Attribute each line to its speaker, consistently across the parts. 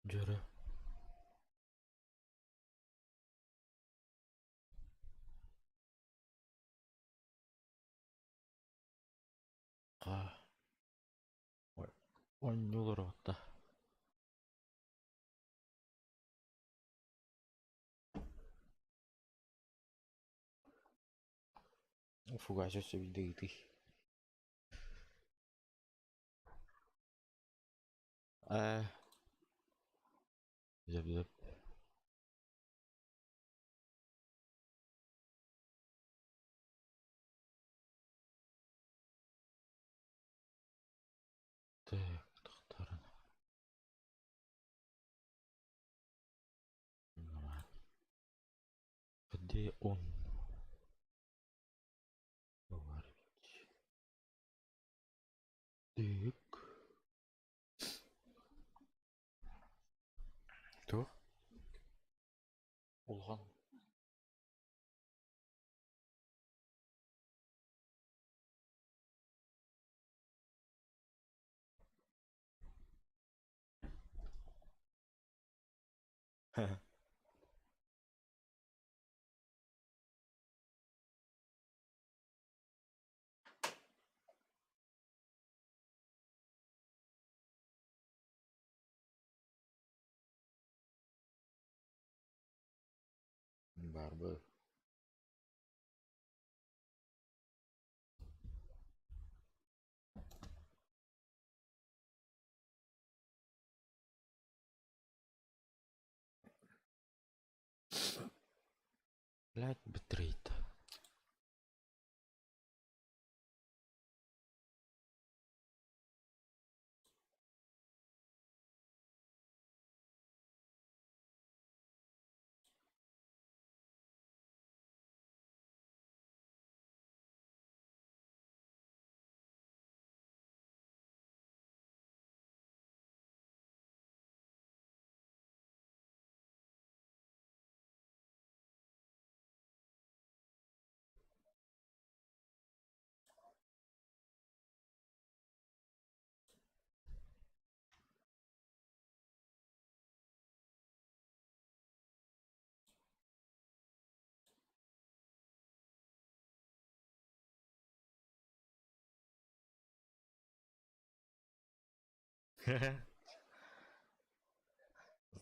Speaker 1: Juara. Ah, 완육을 왔다. 수고하셨습니다. 아, 이제 네, 다른 근데 온 말이지. 네, 또 올한 barber. Like betrayed.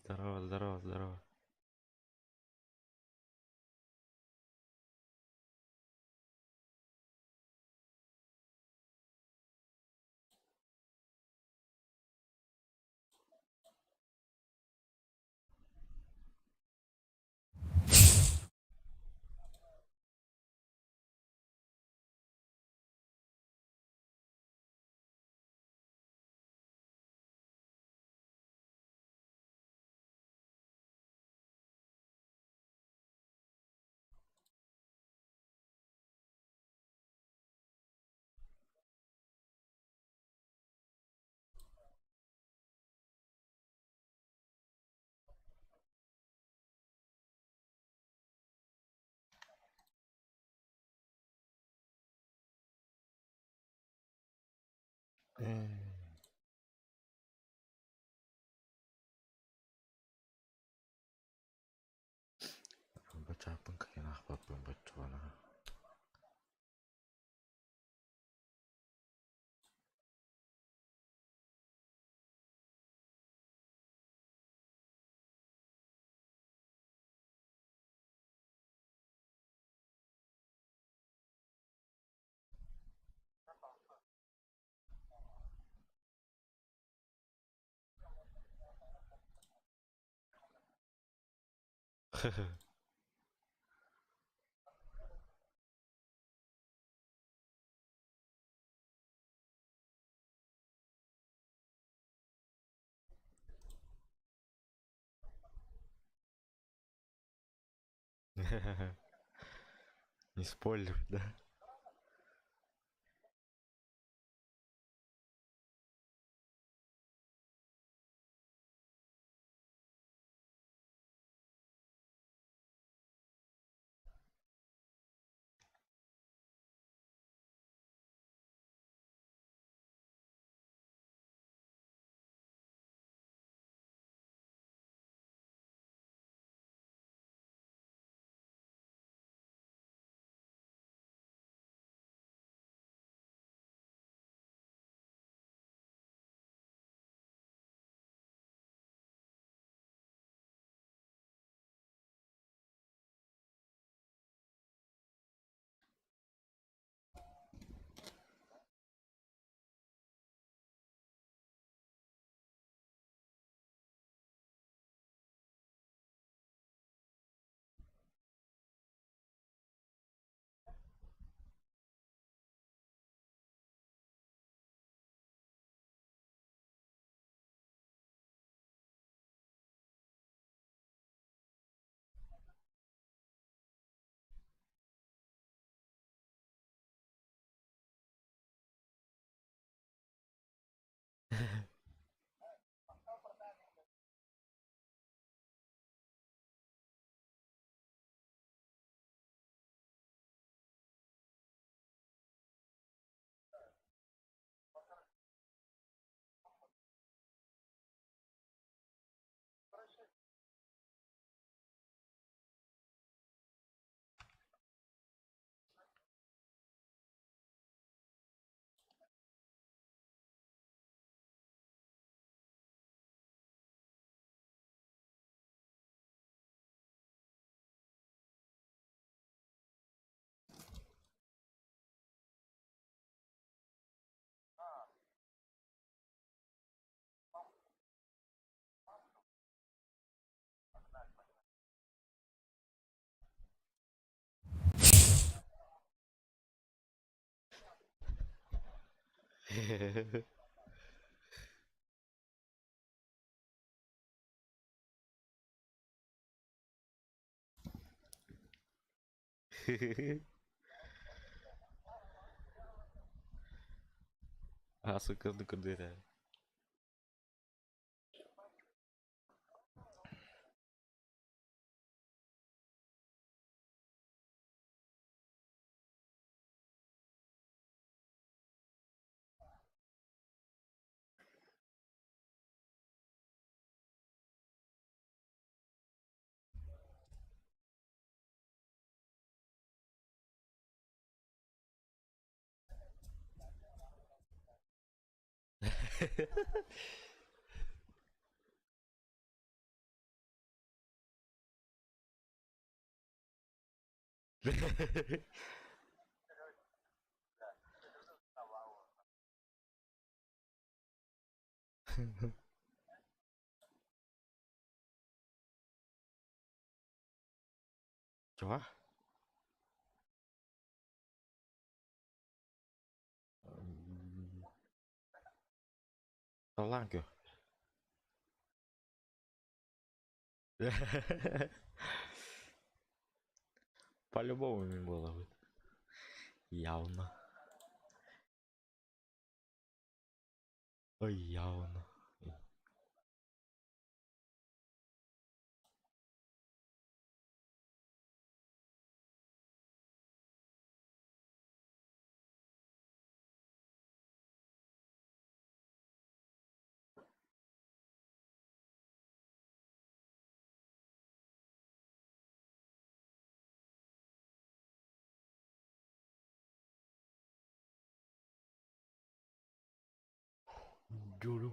Speaker 1: Здорово, здорово, здорово. Baca apa kayaknya apa baca nah. Не спойлер, да? Açıkını kırdı. Coba. Tolong kyo. По-любому не было бы. Явно. Ой, явно. Dulu.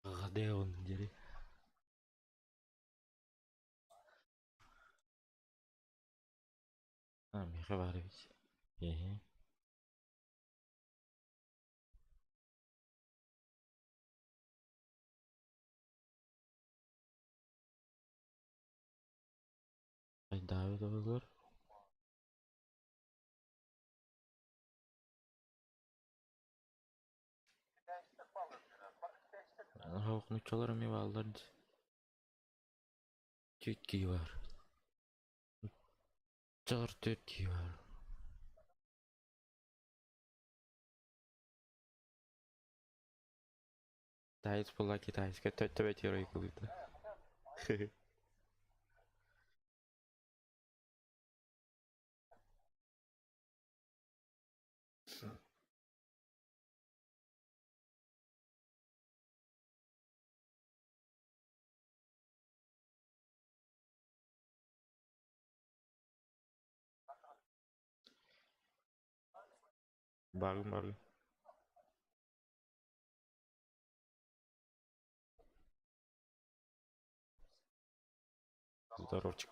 Speaker 1: Radeon jadi. Ah, Mihailovic. Hehe. David olur. Hoknuçalarım mı varlar? Türkiye var. Çar Türkiye var. Китаец была китайская, тетя тире кылды. Багым багым. Здоровчик.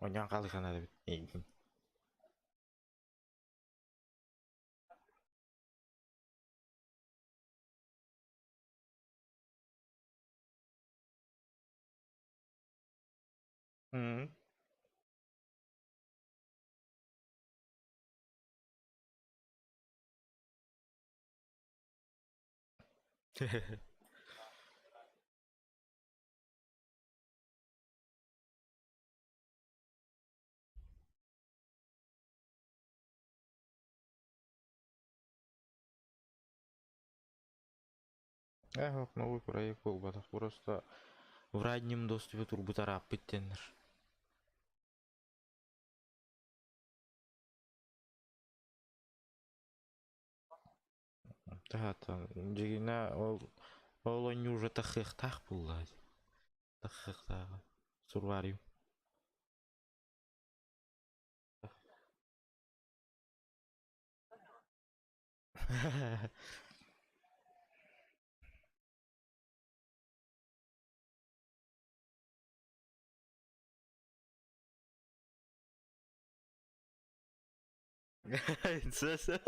Speaker 1: Oynayan kaldı kanada bit. Hı. Вот новый проект был, батах просто в раннем доступе турбутарап биттенер. Да, там, жигина ол ойну уже тахыктах булла. Тахыктагы. Сурвариум. It's like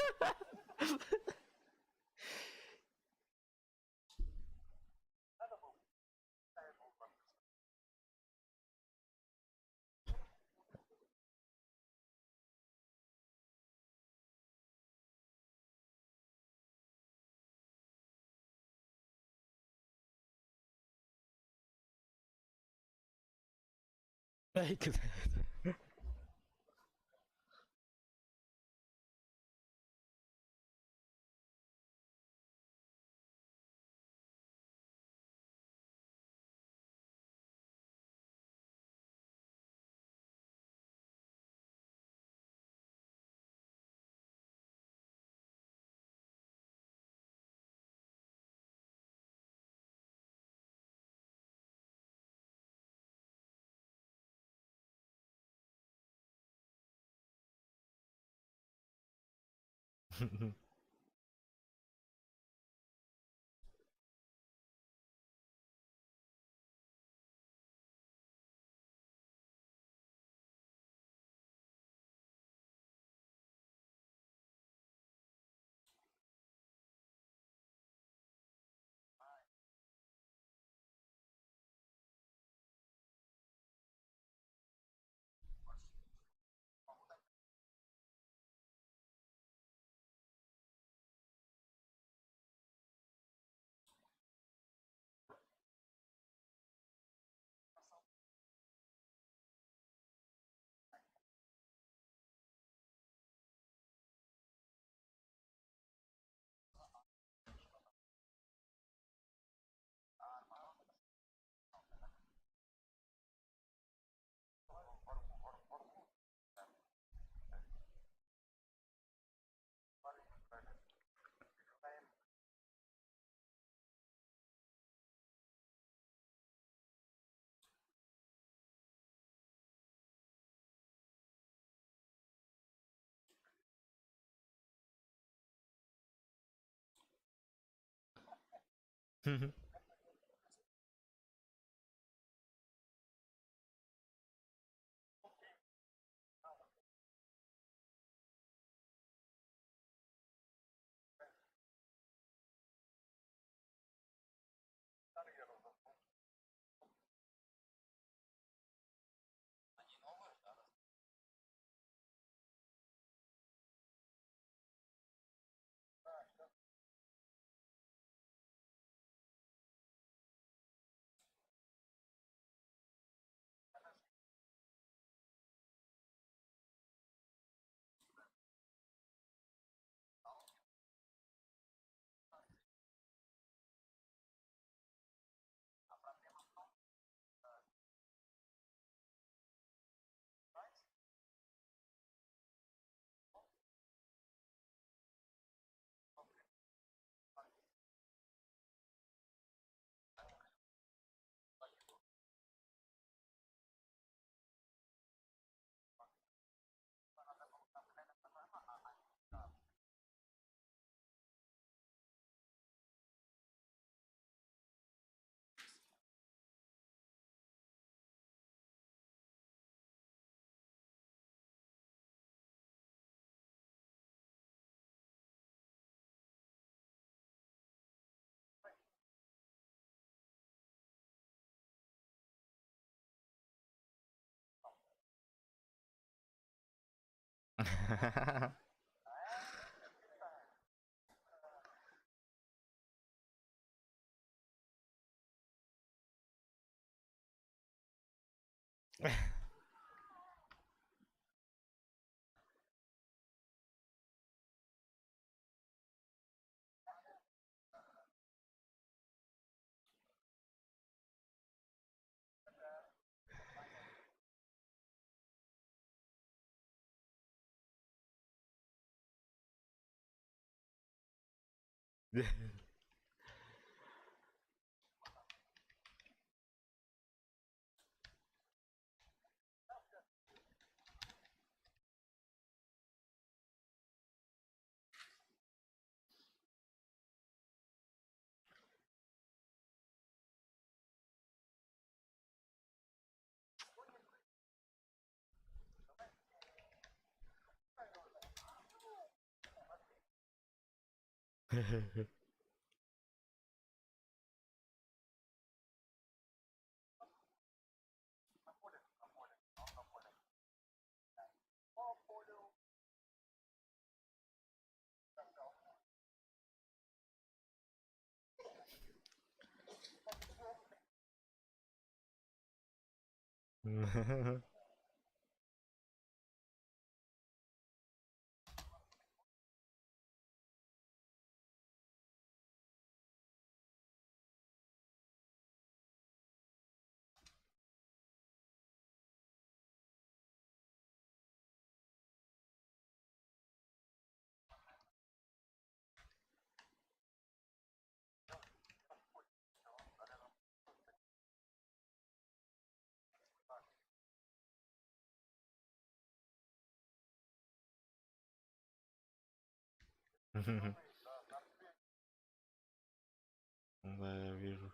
Speaker 1: Да, я вижу.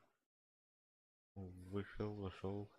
Speaker 1: Вышел, вошел.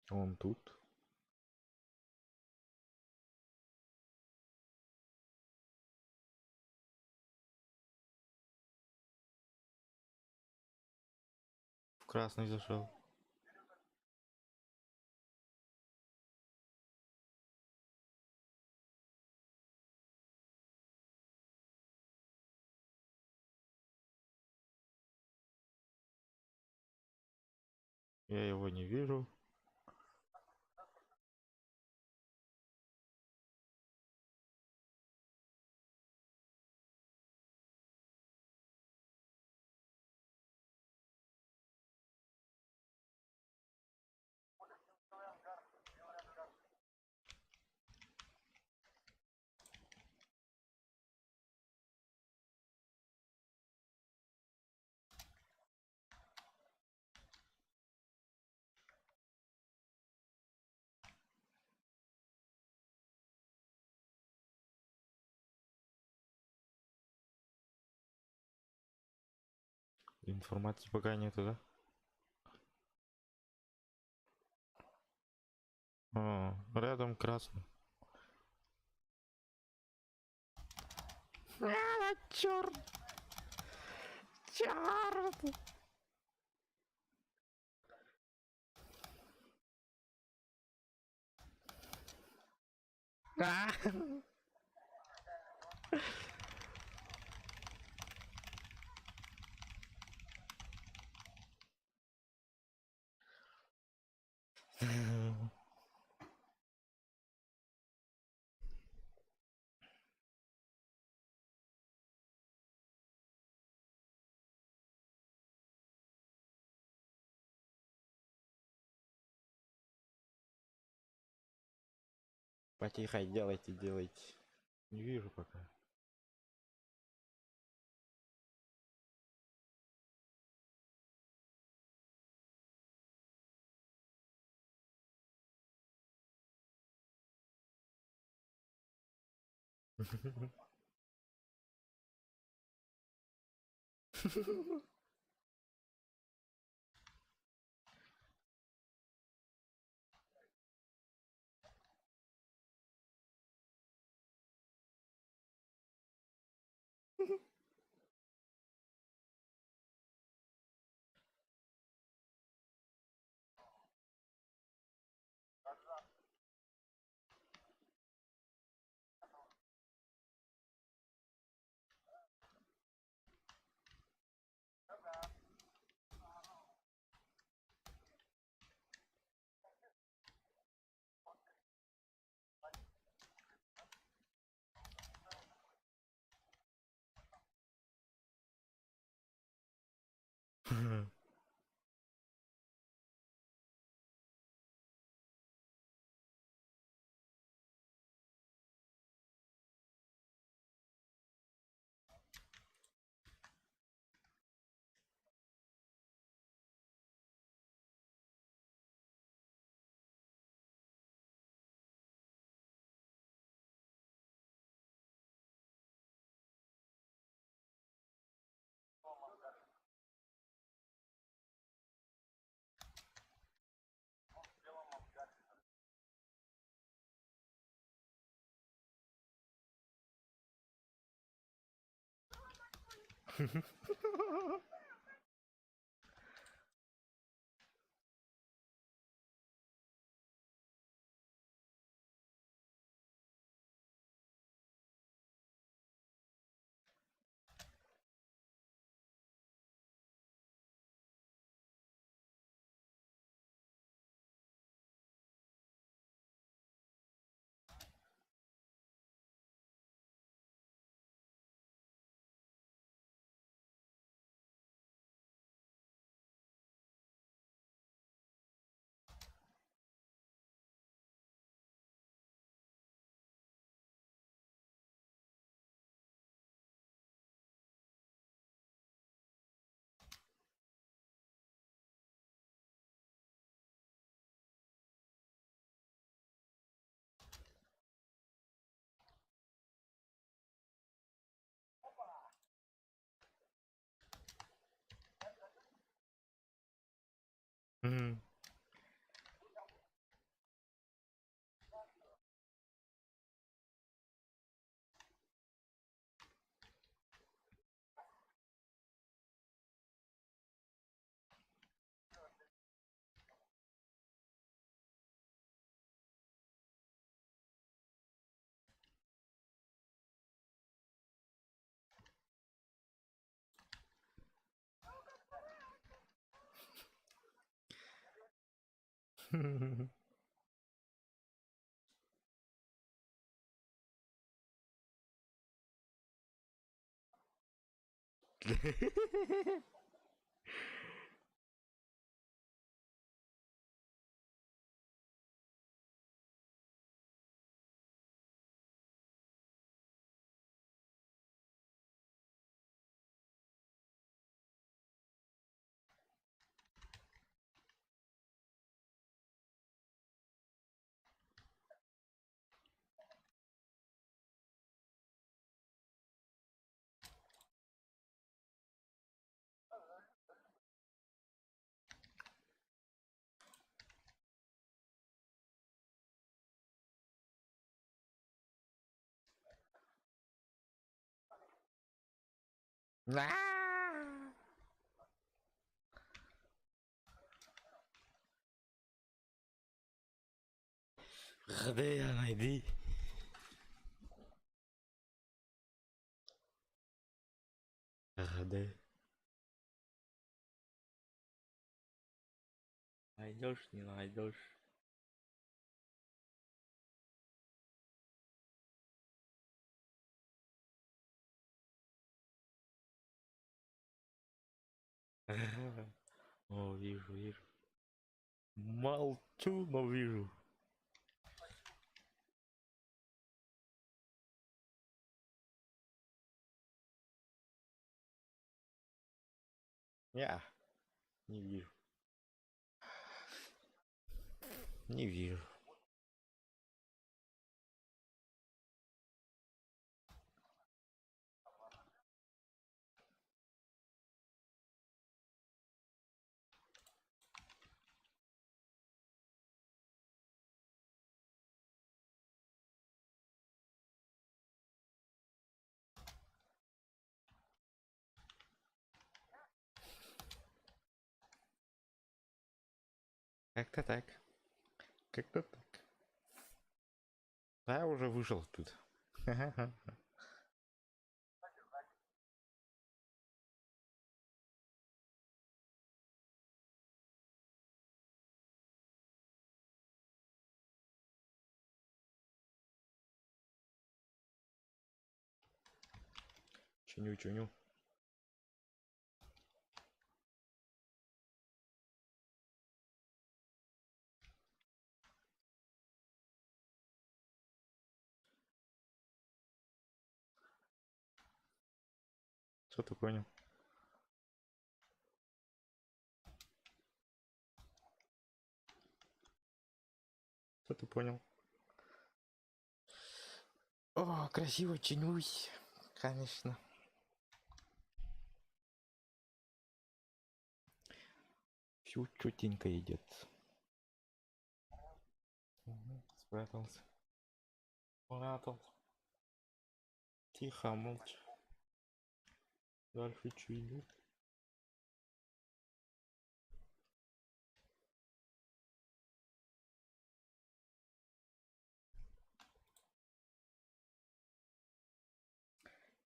Speaker 1: Он тут. В красный зашел. Я его не вижу. Информации пока нету, да? Рядом красный. Черт! Черт! Ah! Потихо делайте, делайте. Не вижу пока. Мгм. Где я найди? Где? Найдешь, не найдешь. О, вижу, вижу. Молчу, но вижу. Я не вижу. Не вижу. Как-то так. Как-то так. Да, я уже вышел тут. Чуню-чуню. Что ты понял? Что ты понял? О, красиво чинюсь. Конечно. Всю чутенько идет. Спрятался. Спрятался. Тихо, молча. Дальше что идет?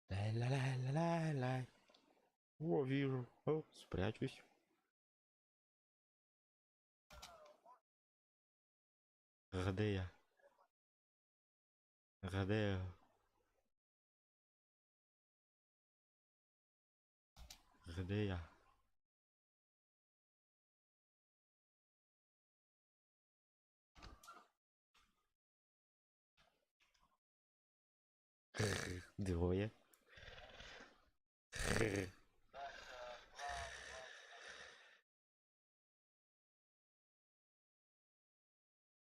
Speaker 1: Ла-ла-ла-ла-ла-ла. О, вижу. О, спрячусь. Где я? Где я? Где я? Двое.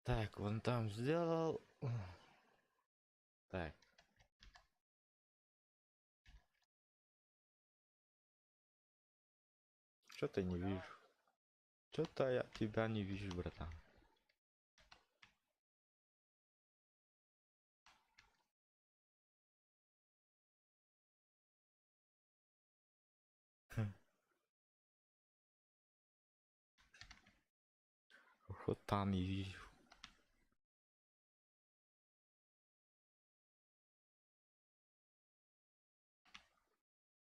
Speaker 1: Так, вон там сделал. Так, что-то не вижу. Что-то я тебя не вижу, братан. Вот там не вижу.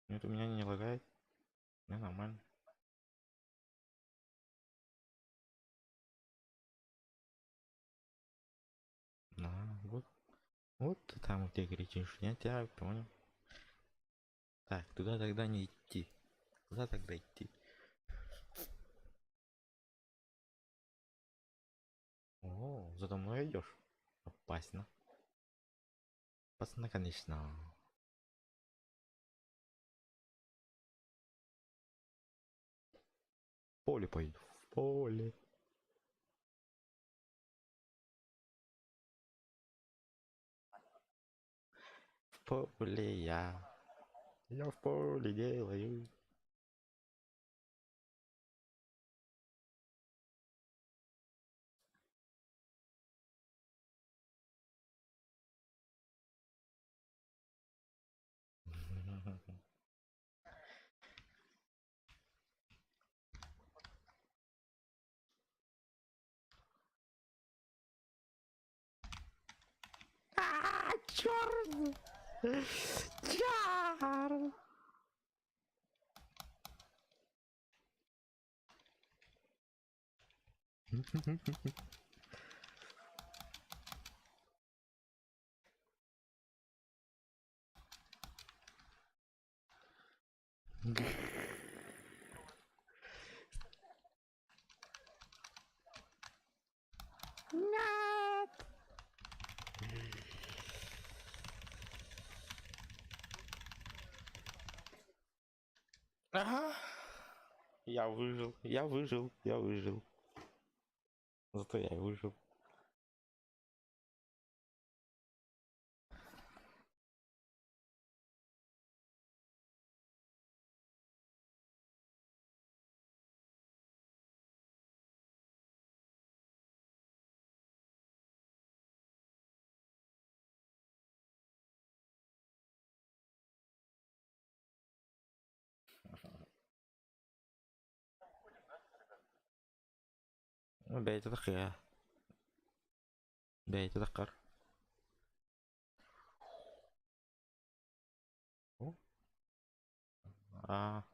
Speaker 1: Нет, у меня не лагает. Мне нормально. Вот. Вот ты там где кричишь. Я тебя понял. Так, туда тогда не идти. Куда тогда идти? О, за мной идешь. Опасно. Опасно, конечно. В поле пойду. В поле. В поле я. Я в поле делаю. Чёрт! Чёрт! Нет! Ага. Я выжил, я выжил, я выжил. Зато я и выжил. بقيت دقيقة. بقيت دقر. اه.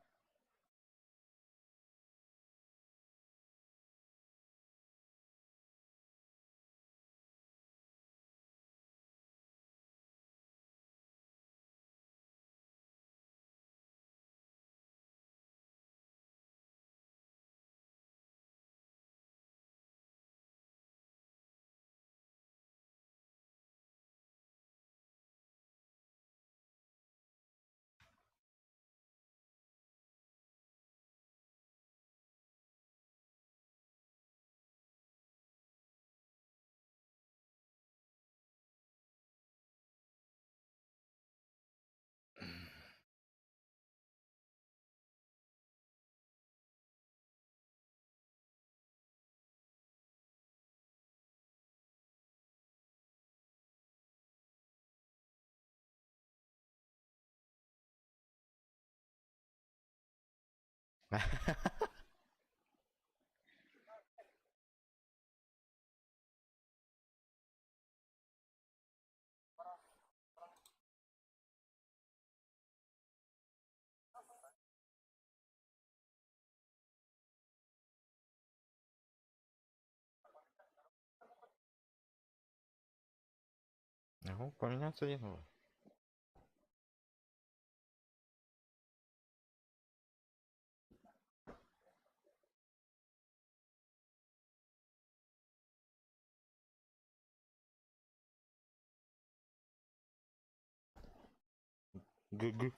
Speaker 1: Ну, поменяться не надо. ГГ.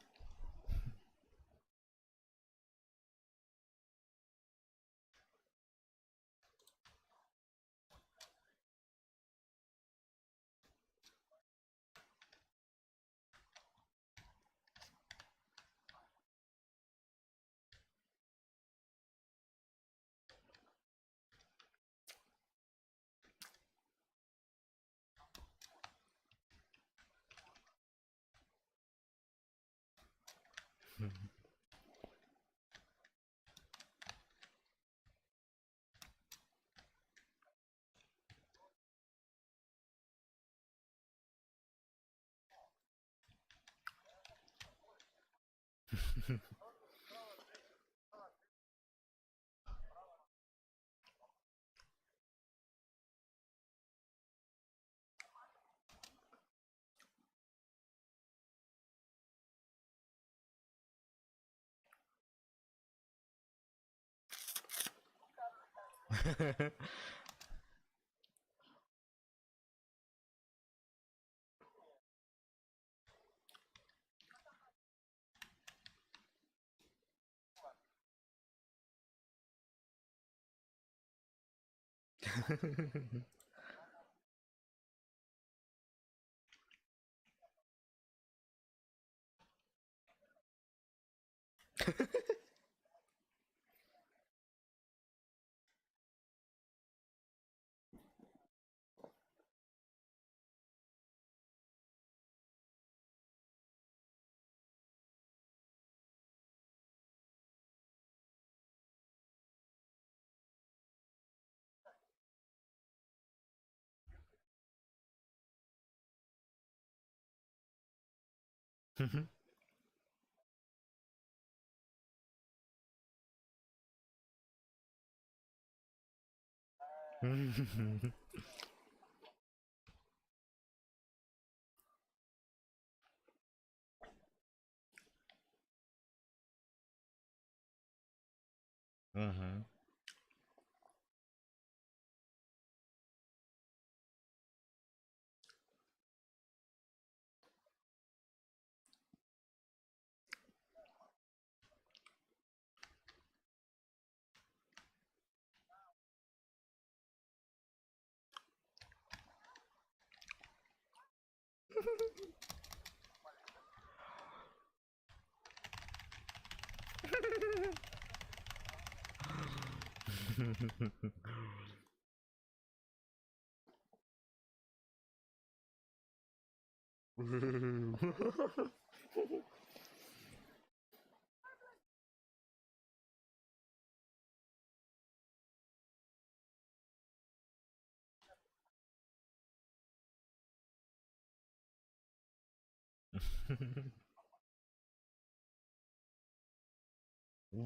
Speaker 1: Uhum.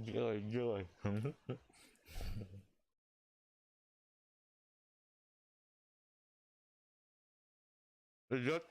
Speaker 1: Rồi rồi. Rất.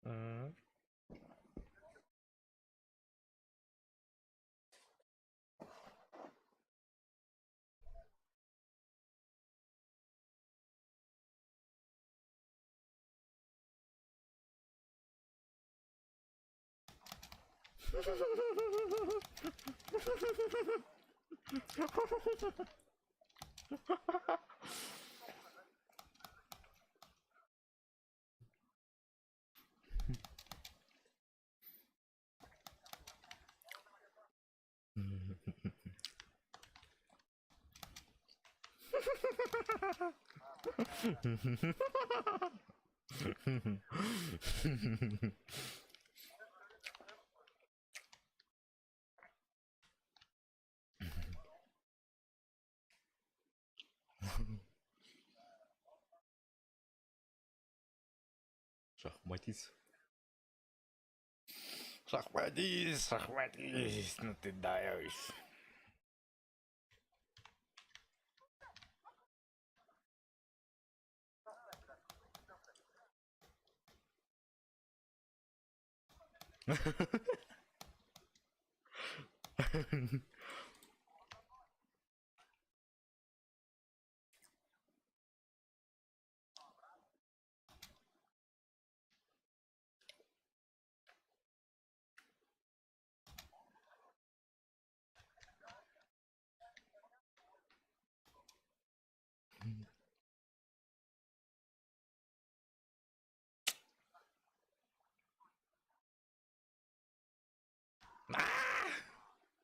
Speaker 1: Ừ. Шахматист. Шахматист, шахматист, ну ты даешь.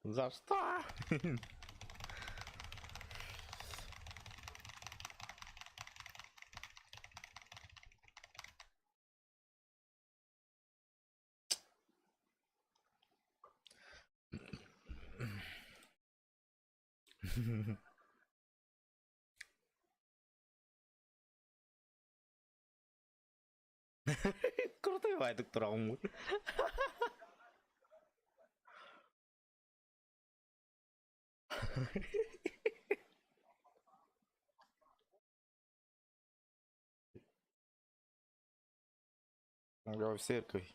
Speaker 1: За что? Крутой вайдук травму. Я в церковь.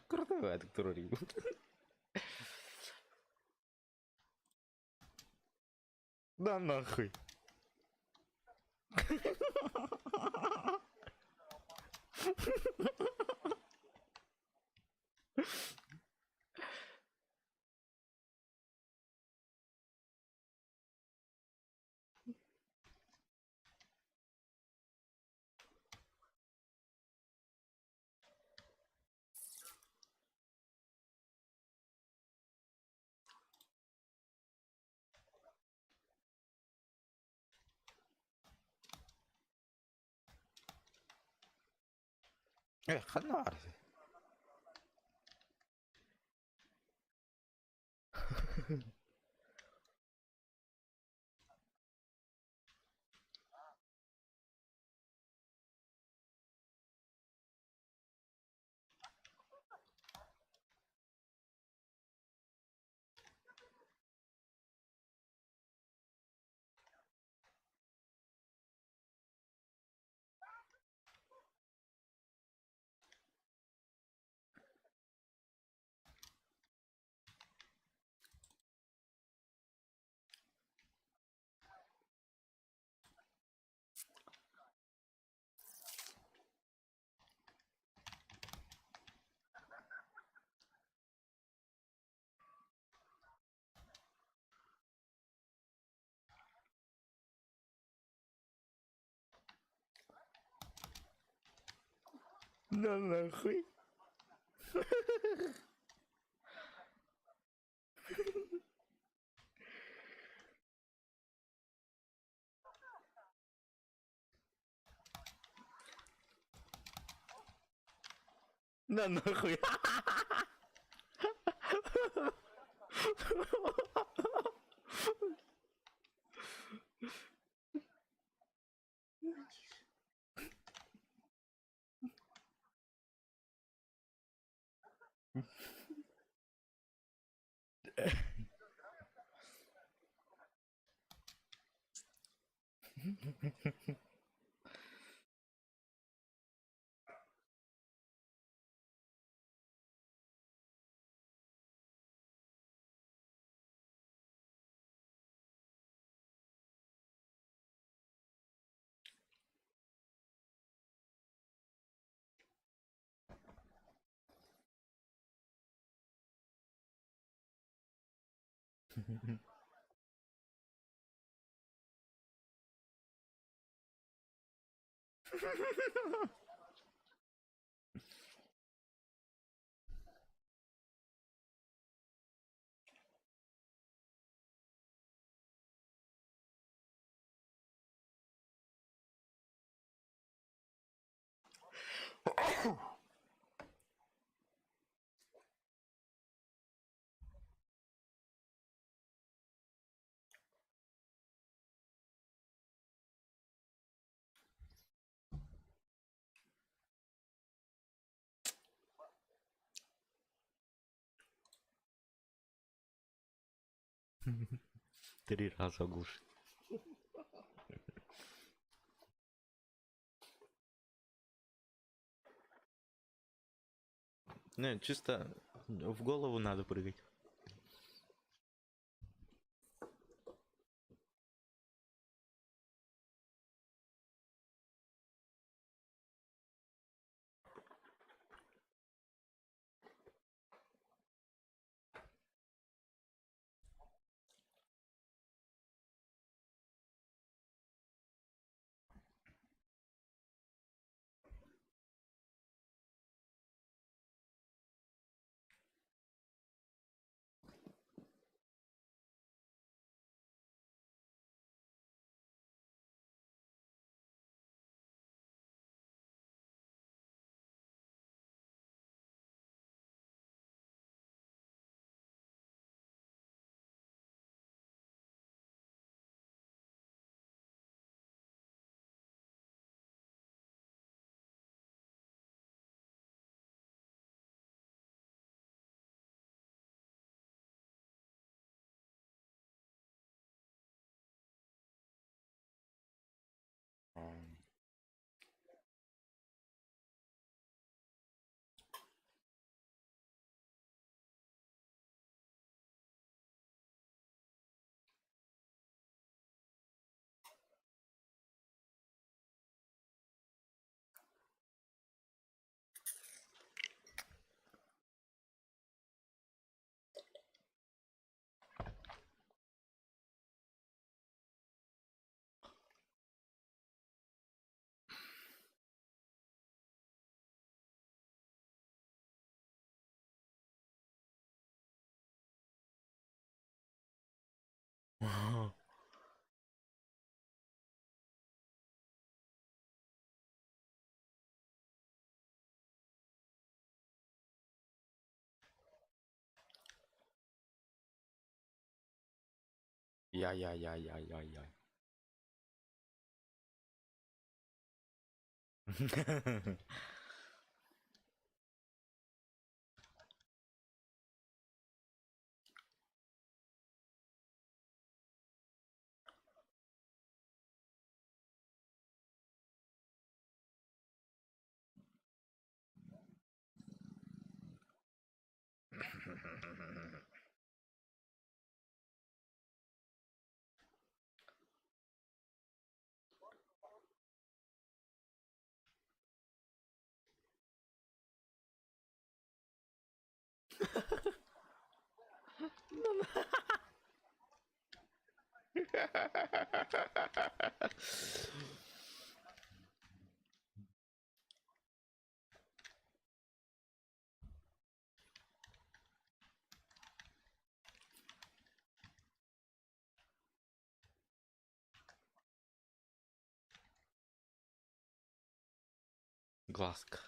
Speaker 1: Крутой вайдук турурил. Да нахуй. Ханар. Да нахуй. Да нахуй. 3 раза оглушит. Не, чисто в голову надо прыгать. Яй-яй-яй-яй-яй-яй. Глазка.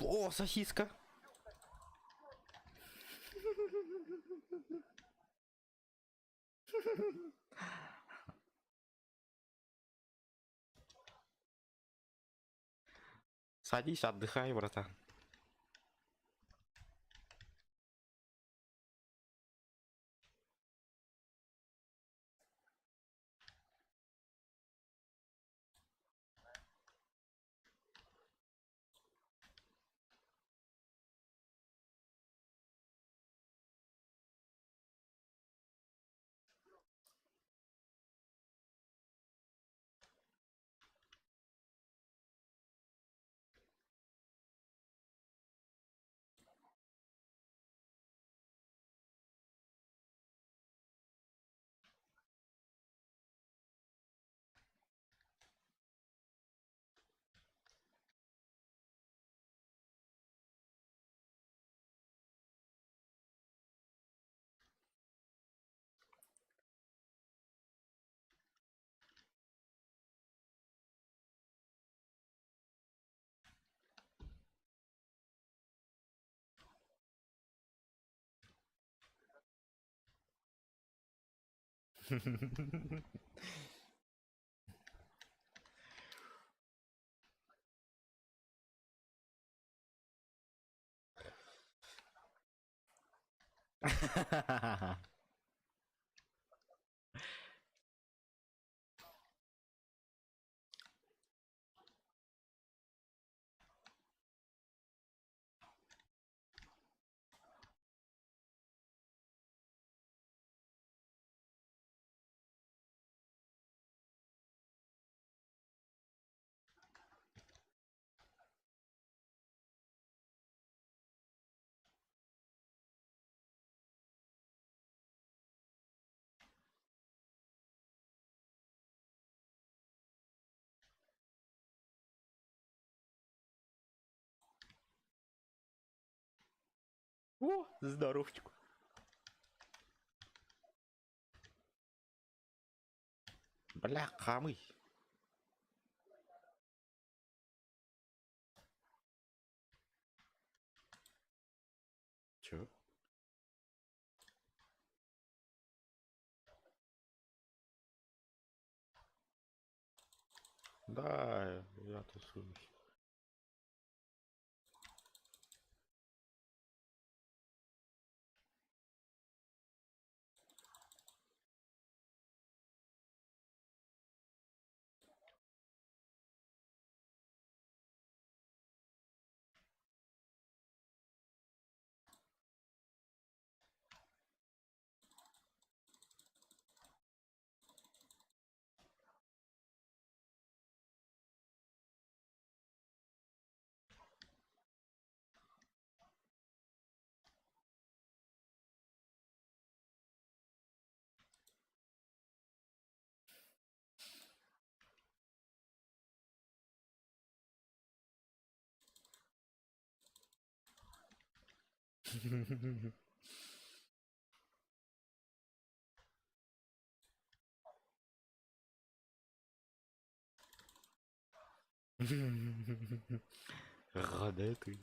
Speaker 1: О, сосиска. Садись, отдыхай, братан. О, здоровчик. Бля, хамый. Чё? Да, я тусуюсь. Радетый.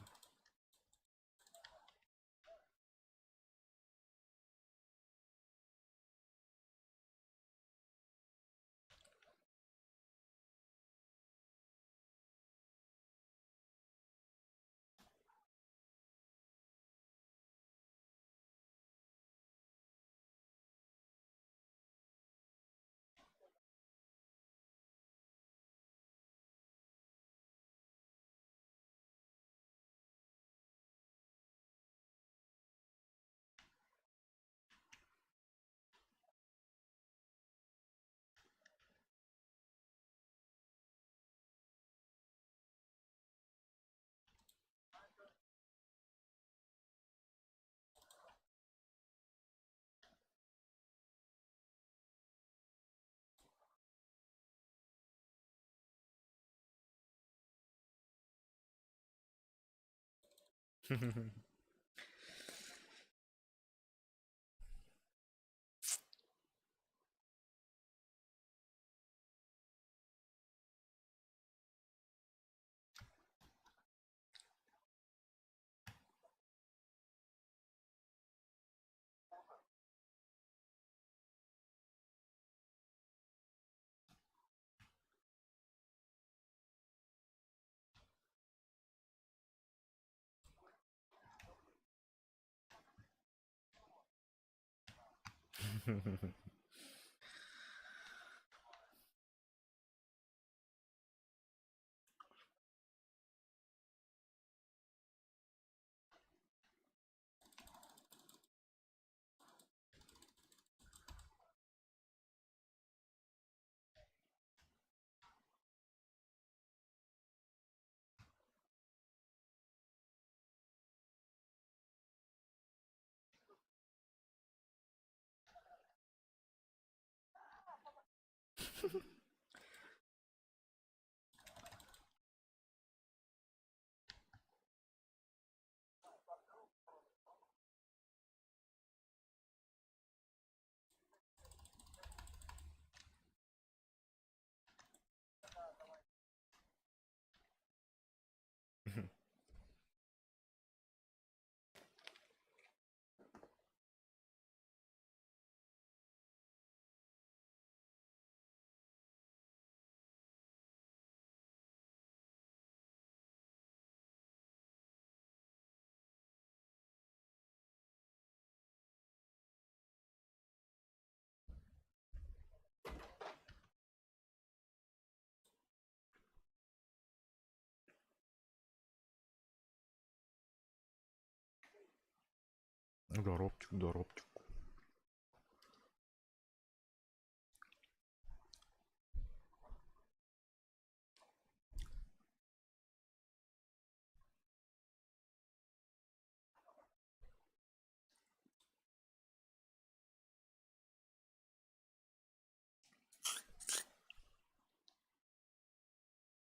Speaker 1: Доробчик, доробчик.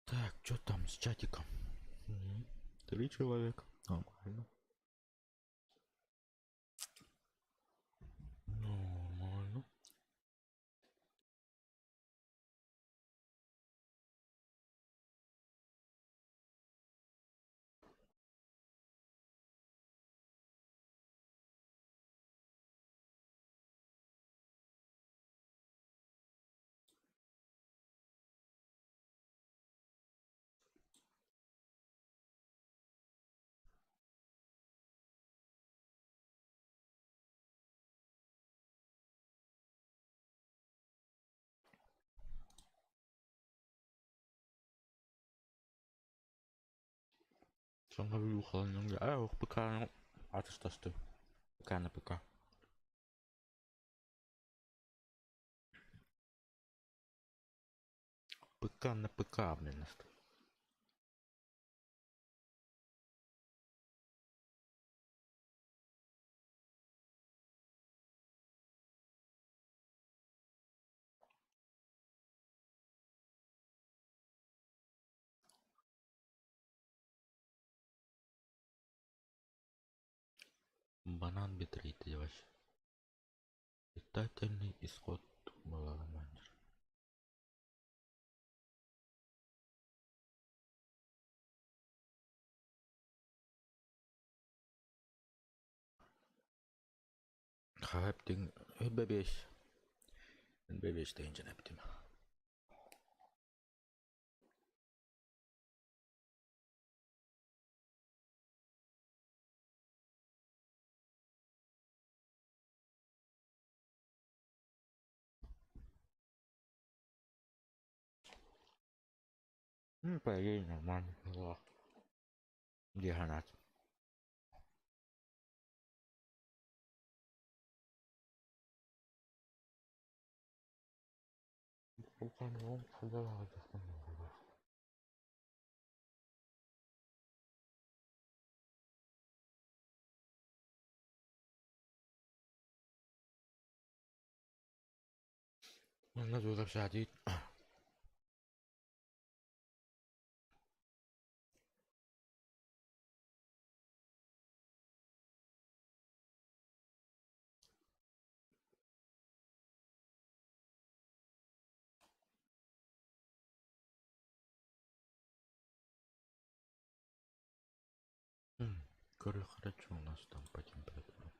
Speaker 1: Так, что там с чатиком? 3 человека. Нормально. Нормально. Что говорю, холодно. Ух, ПК. А ты что, что? ПК на ПК. ПК на ПК, блин. Банан битрейт вообще. Питательный исход была меньше. Хапting бебеш. Бебеш тенжен ептім. Поедем нормально. Где гранат? Можно тут обсадить. Хорошо у нас там по температуре.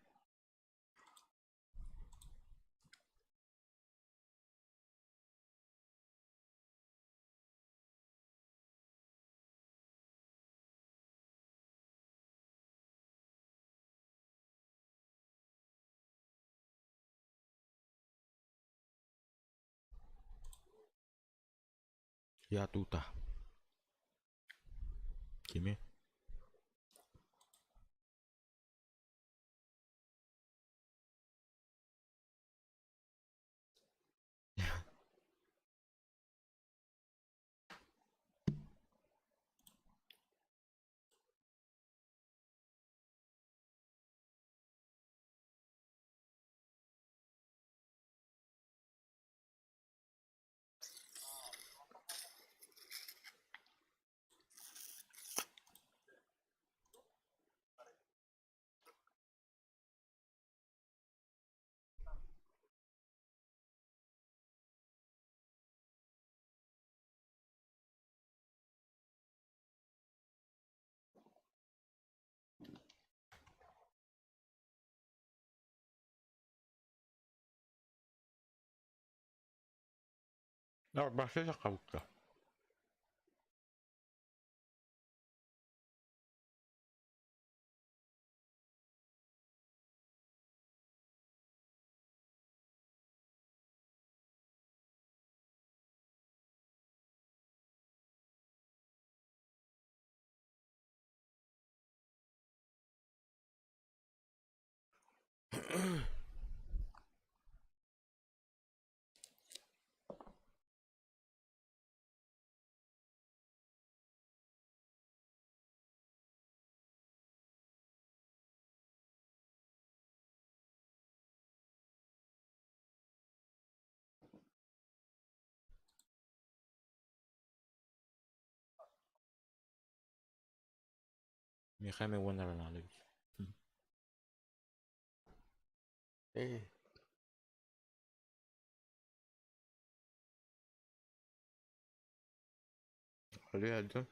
Speaker 1: Я тут. Кими? Да, большая закалка. Michał Warner Ronaldović. Eh, lihat tuh.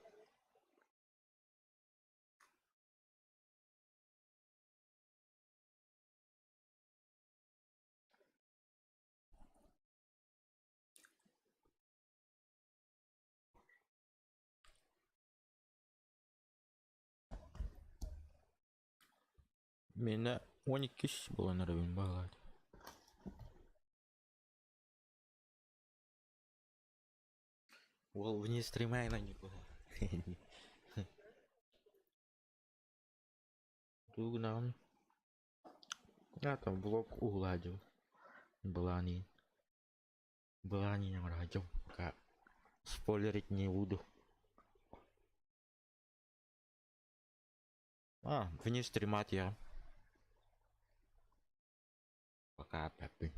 Speaker 1: Mina 12 kişi bu onlara bin bağlar. Wall вне стрима и на никуда. Tuh naon? Atau vlog ulah Belani. Belani yang raja kak. Spoilerit не буду. Вне стримат я. Пока Пеппи.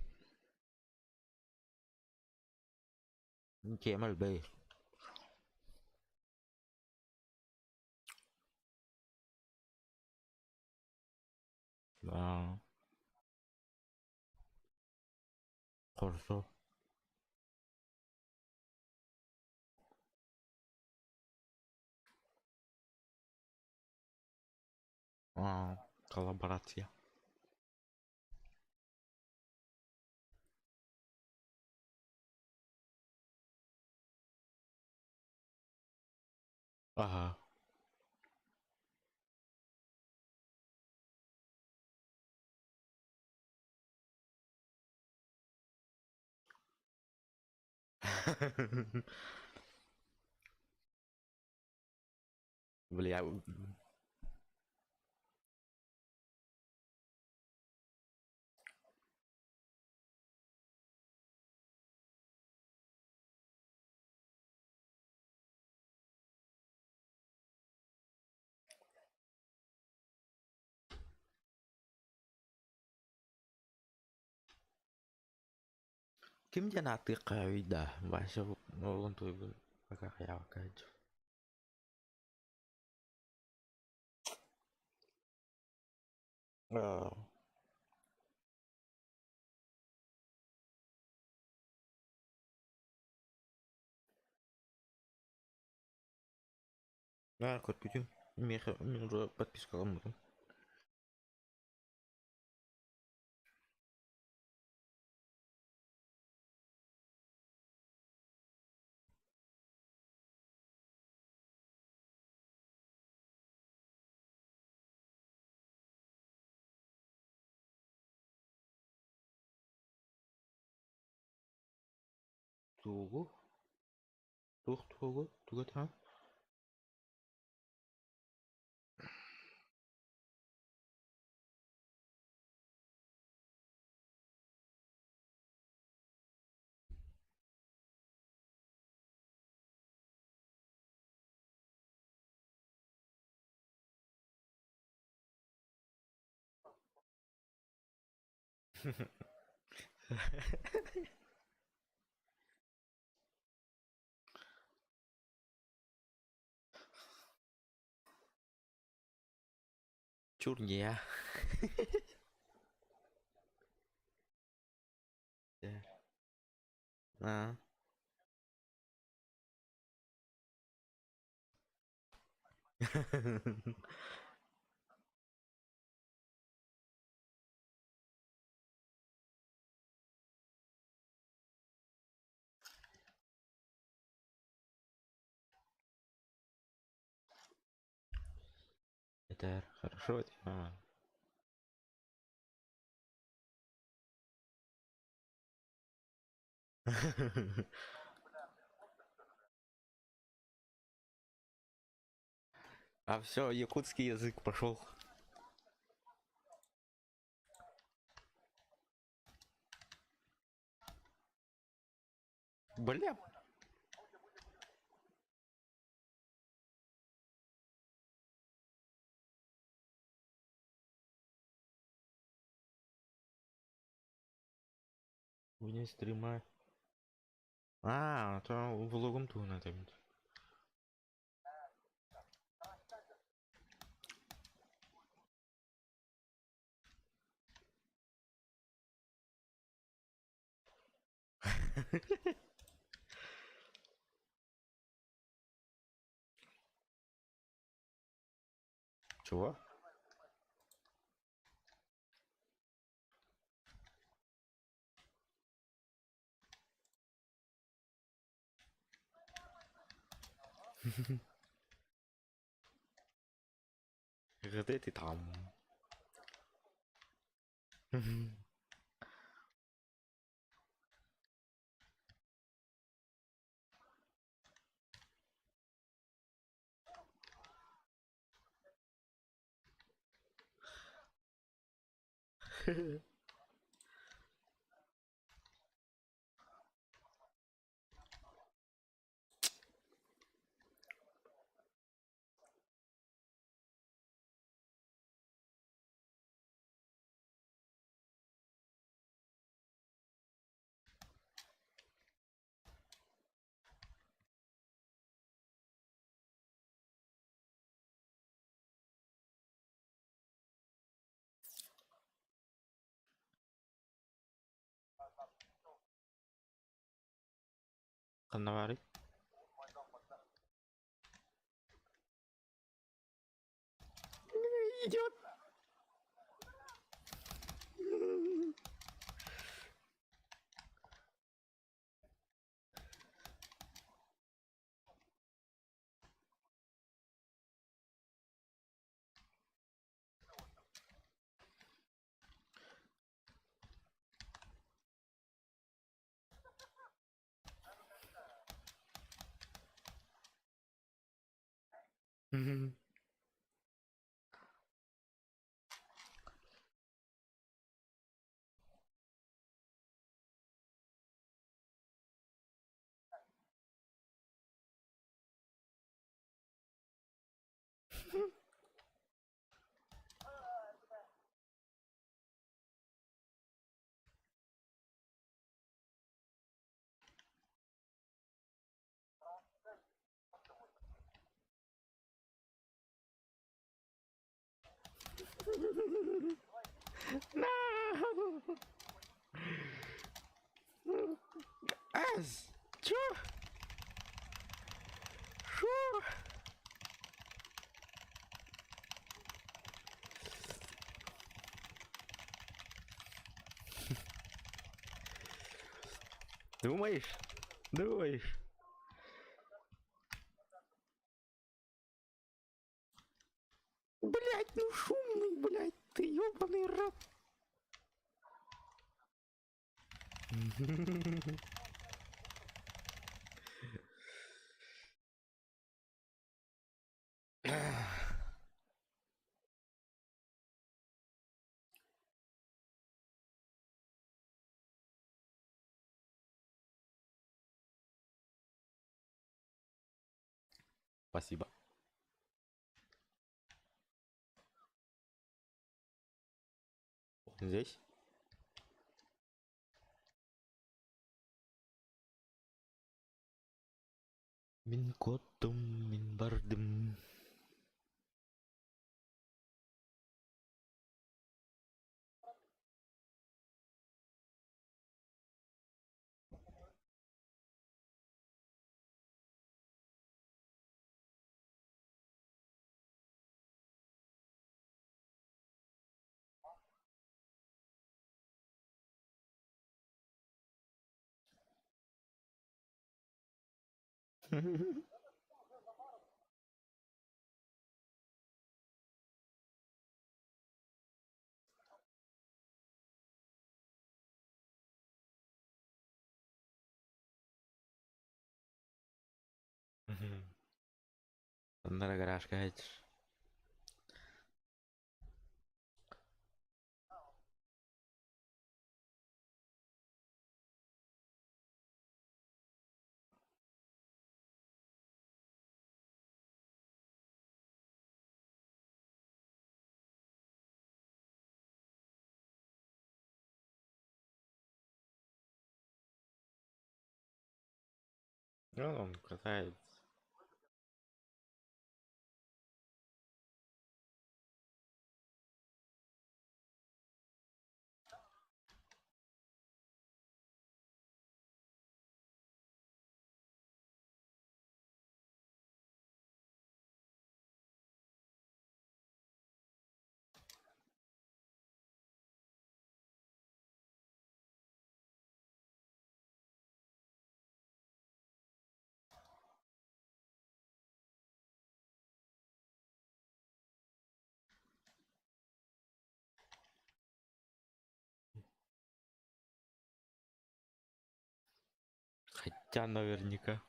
Speaker 1: Chị MLB. Ah, Corso. Kolaborasi. Aha. Beliau Kim janatik kaidah masuk untuk ibu kakak kayak aja. Oh. Nah, kau tujuh. Menurut подписка kamu kan? Tunggu, tunggu tahu. Curnya. Ya. Nah. Это хорошо, типа. А все, якутский язык пошел. Бля. Вне стрима. А, то влогом ту на тебе. Чего? Где ты там? Канавари? Идет. No! Ас! Чё? Шо? Думаешь? Думаешь? Блять, ну шумный, блять, ты ёбаный рот. Спасибо. Здесь? Мин котум, мин бардым. Onlara garaj kaç. Ну, он катается. Хотя наверняка.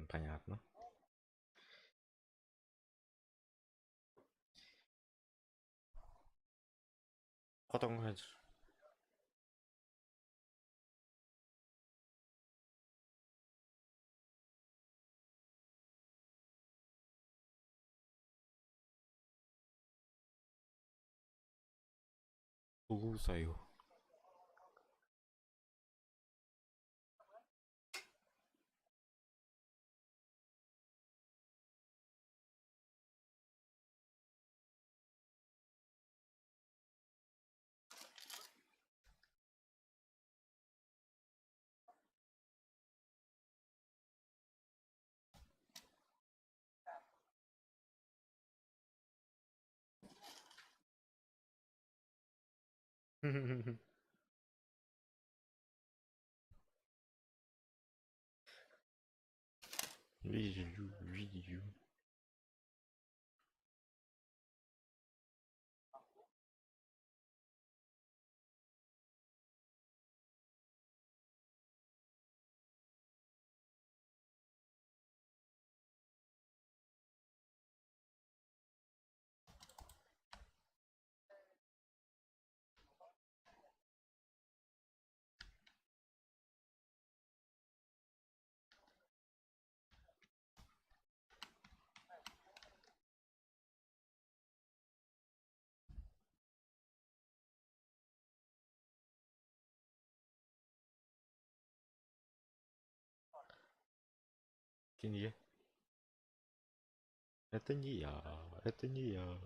Speaker 1: Понятно. Потом говоришь. Слушаю. Вижу, вижу. Кинье. Это не я, это не я.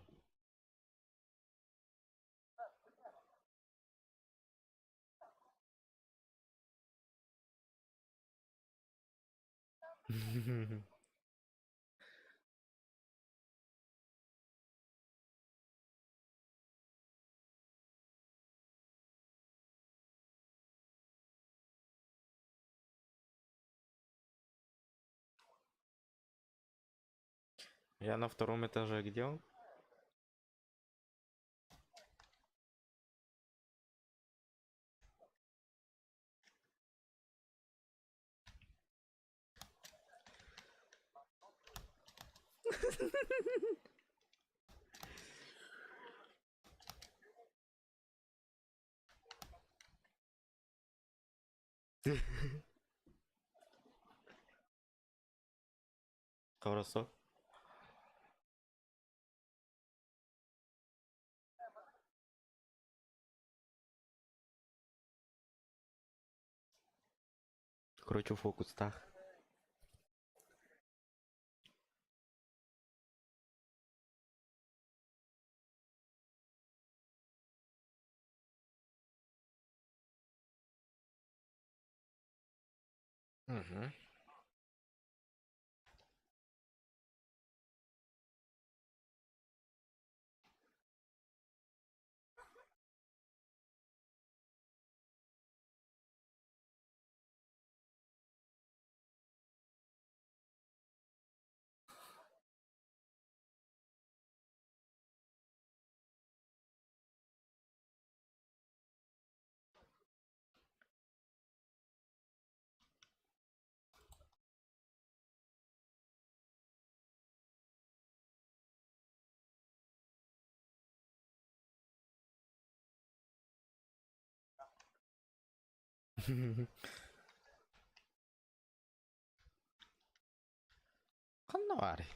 Speaker 1: Я на втором этаже, где он? Хорошо. Кручу фокус, так. Угу. Канари.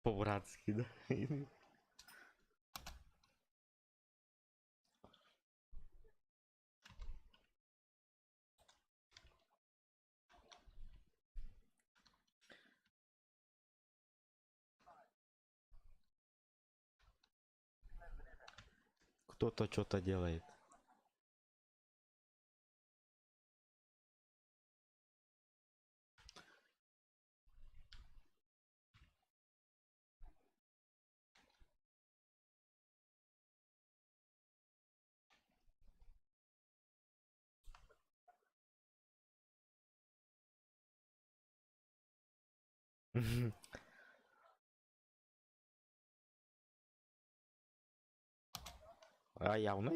Speaker 1: По-братски, да? Кто-то что-то делает. А явно.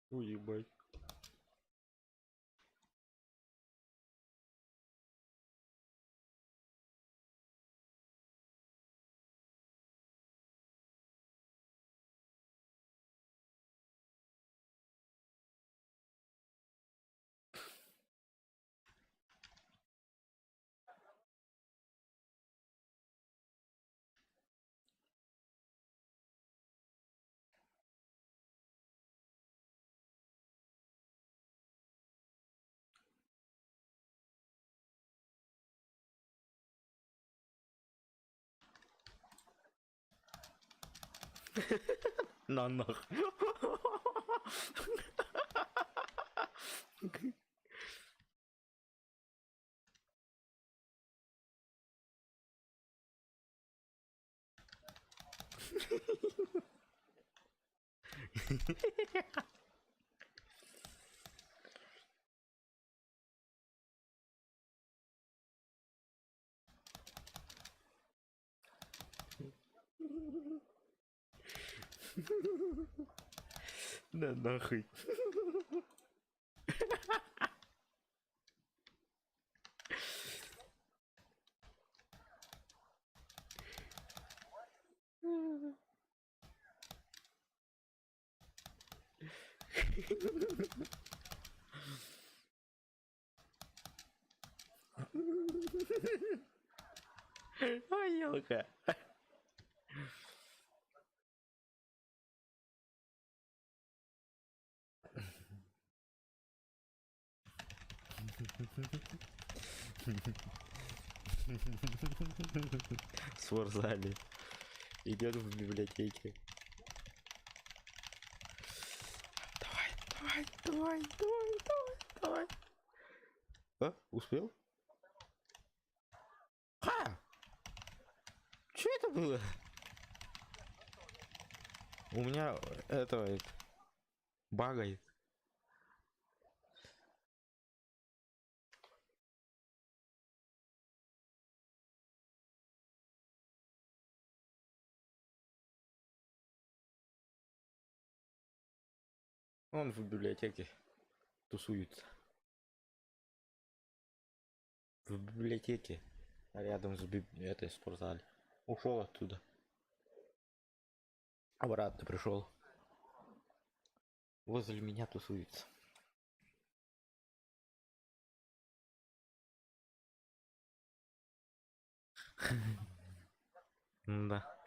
Speaker 1: Уебать. На нах. Да нахуй. Ой, елка. Сворзали. Идет в библиотеке. Давай, давай, давай, давай, давай, давай. А? Успел? Ха! Что это было? У меня это багает. Он в библиотеке тусуется. В библиотеке. Рядом с этой спортзале. Ушел оттуда. Обратно пришел. Возле меня тусуется. Да.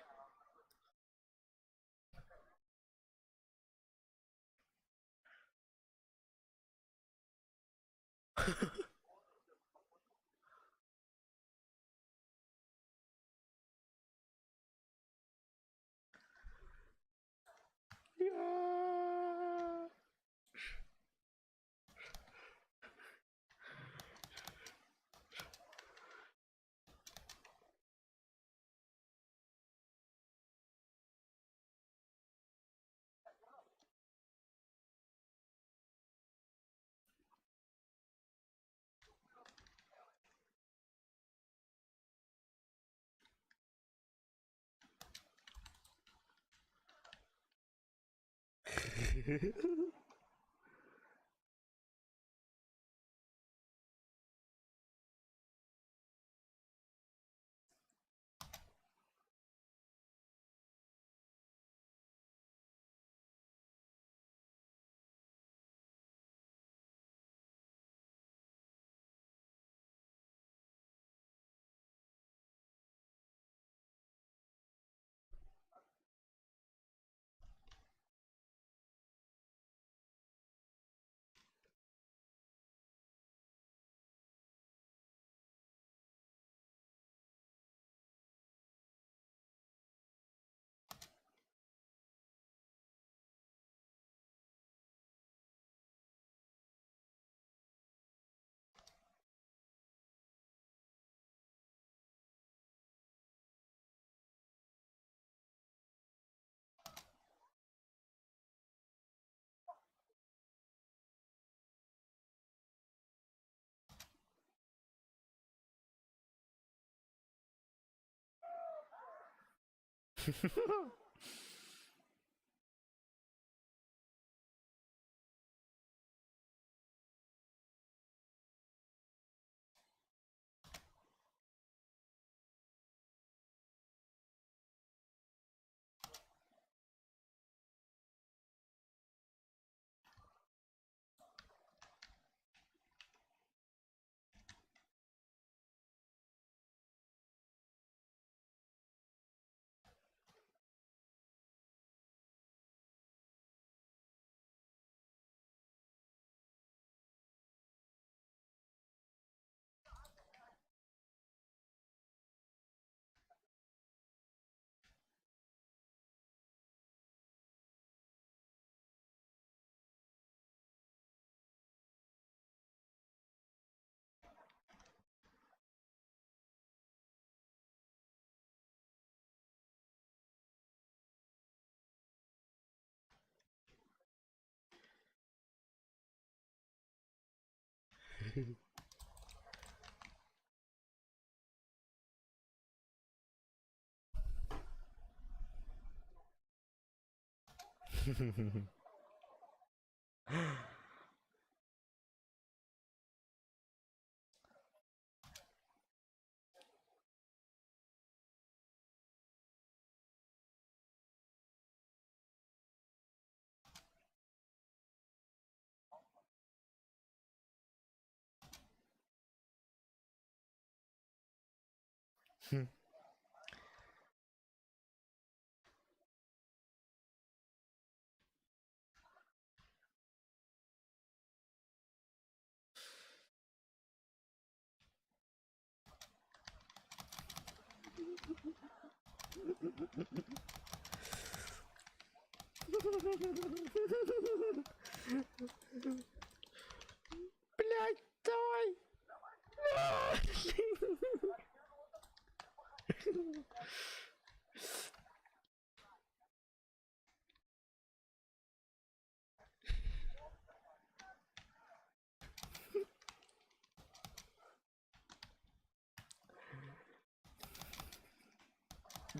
Speaker 1: Блять, давай!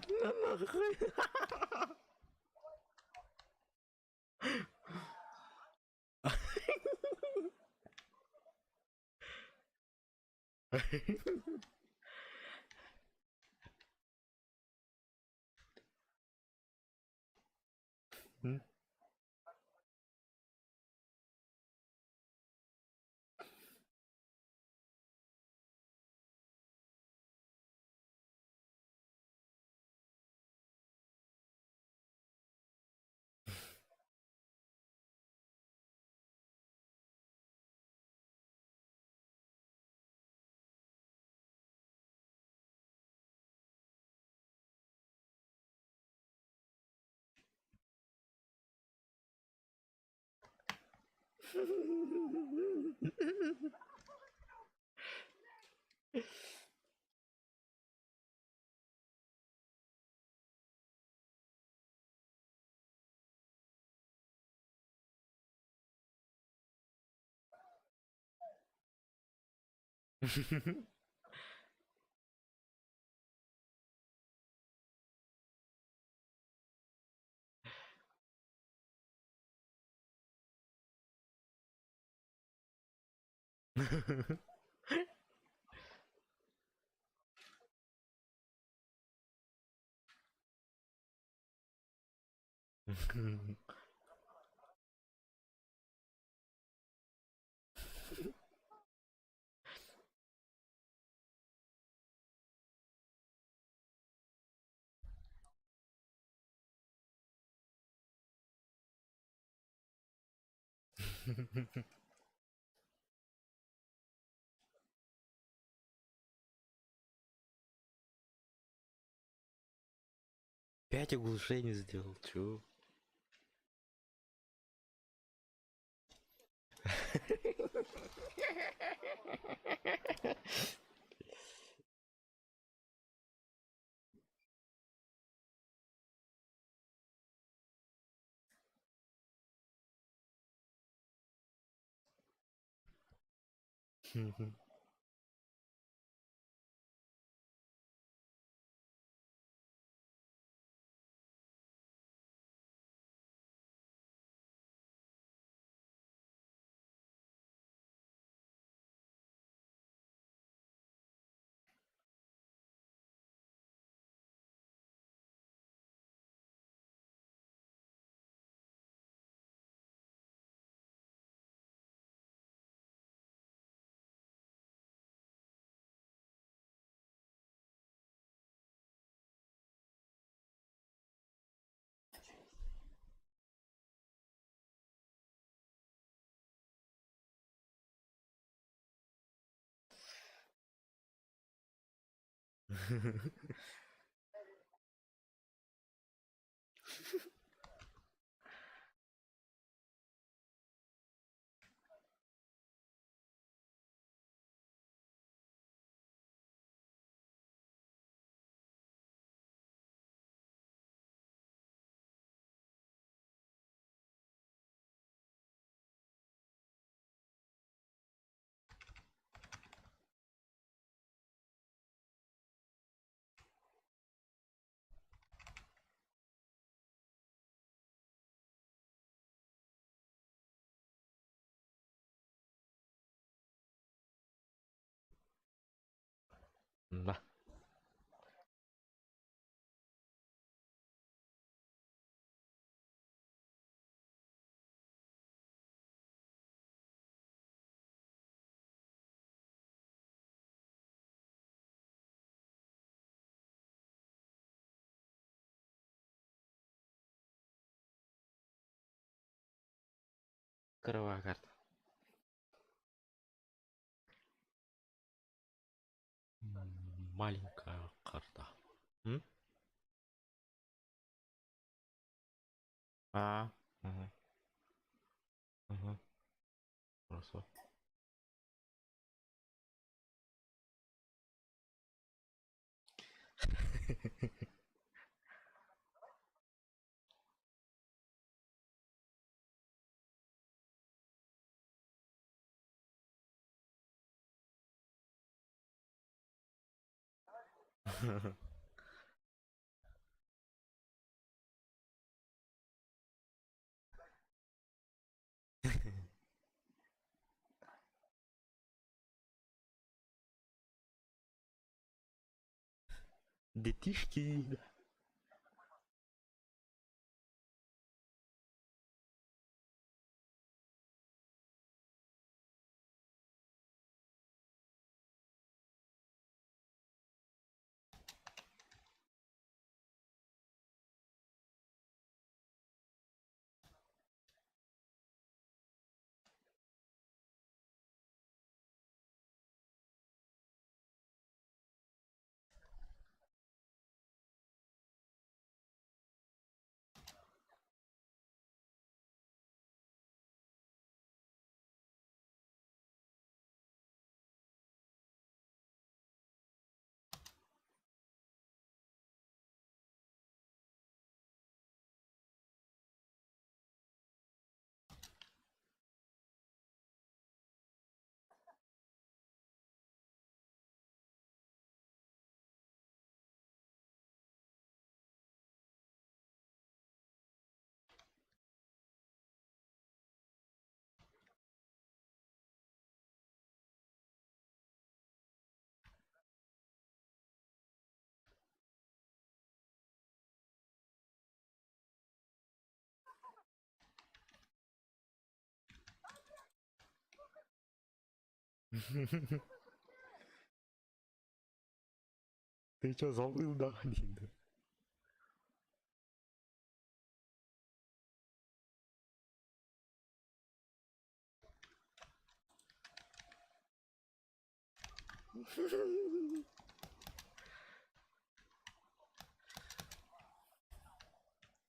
Speaker 1: Ну нахуй! Пять оглушений сделал, чё? Да. Кровавая карта. Маленькая карта. М? А, угу, угу. Хорошо. Детишки. Ты чё, забыл, да, один?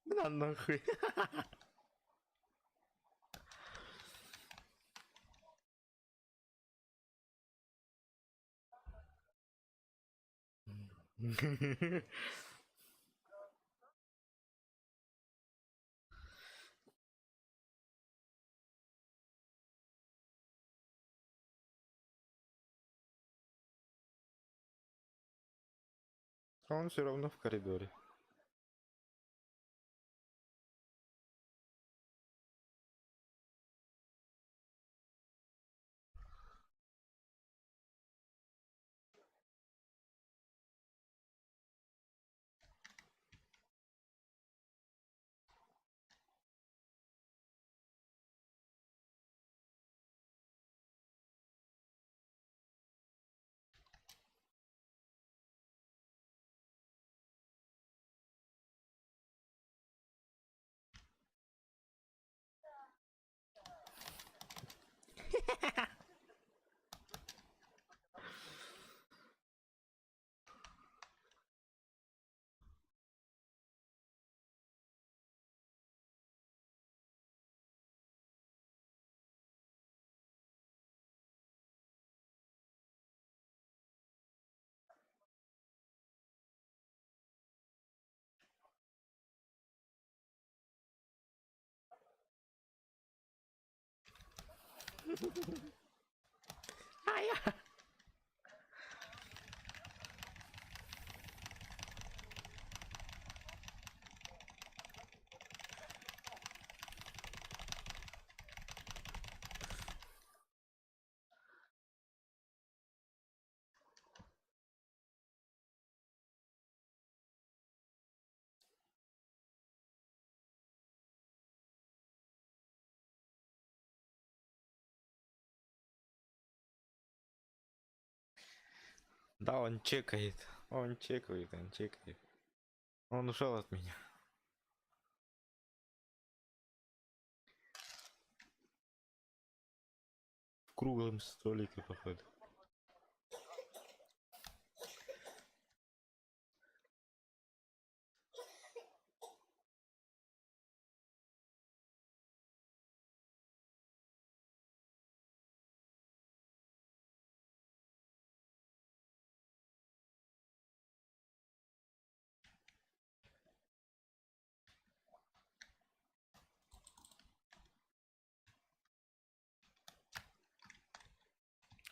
Speaker 1: Да нахуй. А он все равно в коридоре. Ай-я! Да, он чекает. Он чекает, он чекает. Он ушел от меня. В круглом столике, походу.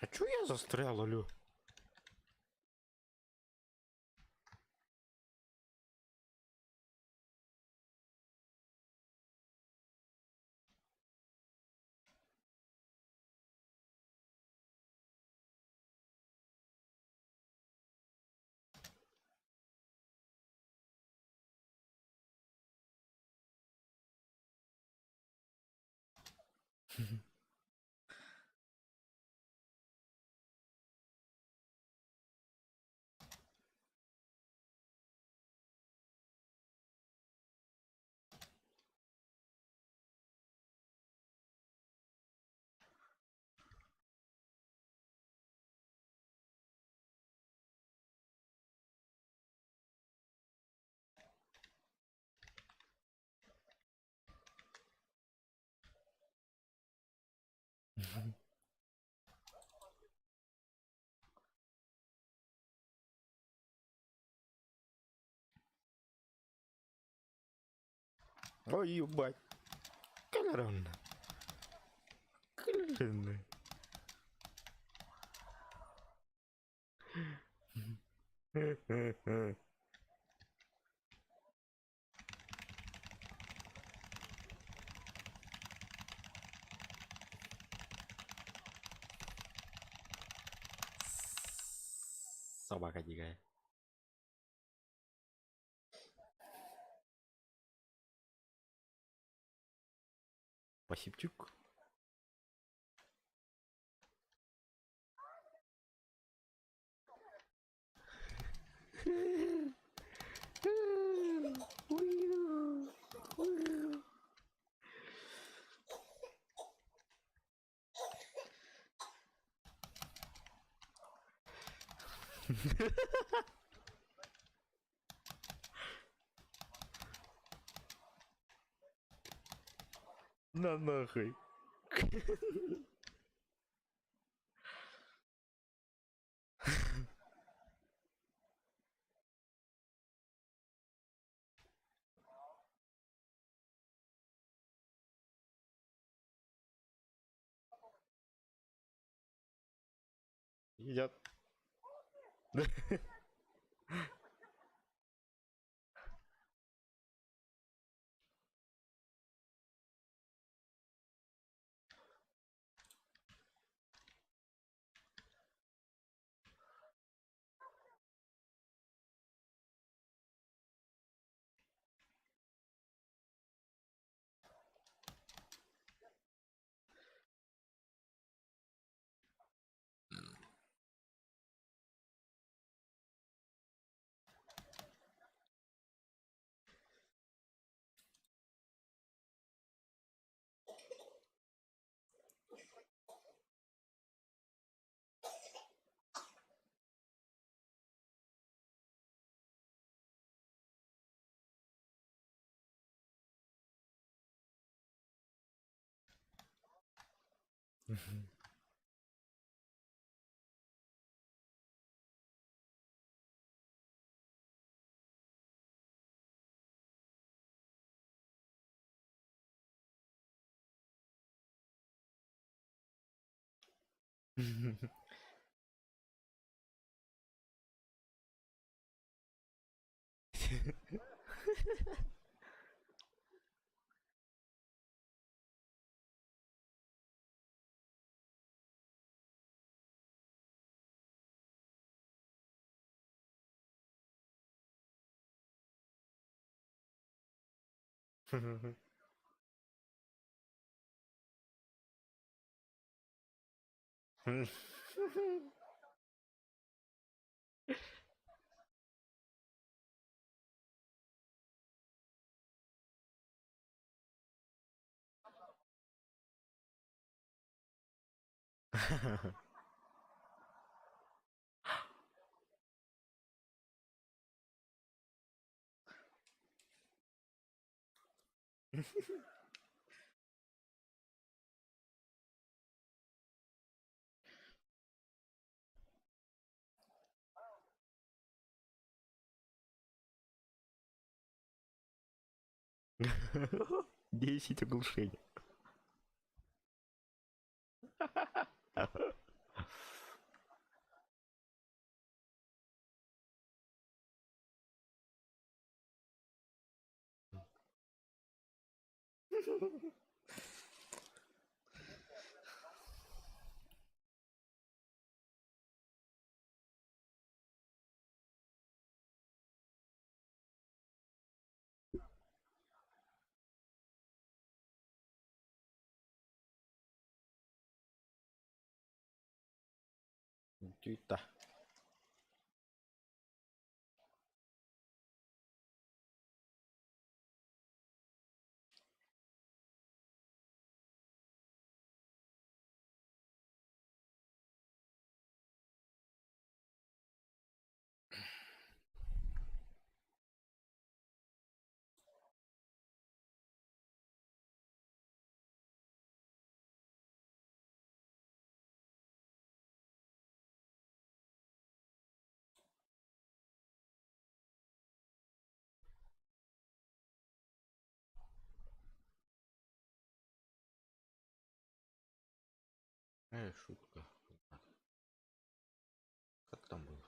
Speaker 1: А чё я застрял, алё? Ой, ебать. Колерон. Колерон. Собака дикая. Посипчук. На нахуй. Едят. 10 оглушений. Тюта. Шутка. Как там было?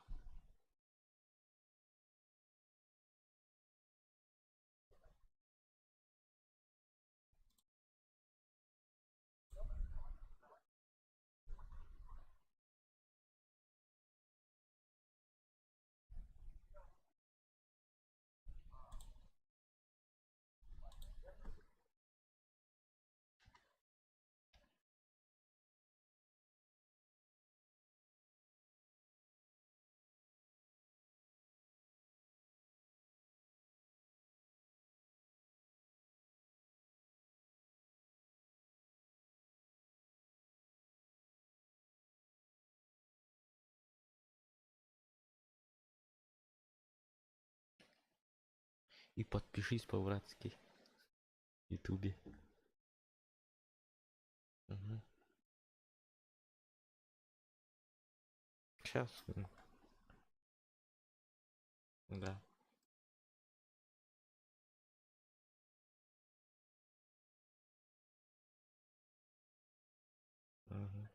Speaker 1: И подпишись по-братски в ютубе. Угу. Сейчас. Да. Угу.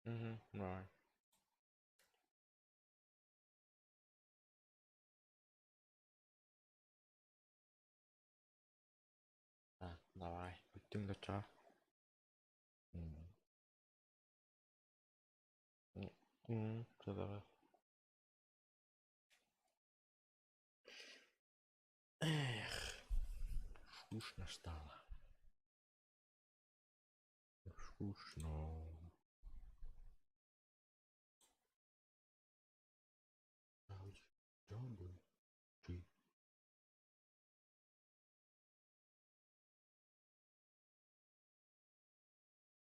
Speaker 1: Угу. Давай. Так, давай. Будем гача. Все давай. Эх, скучно стало. Скучно. Что будет? Ты.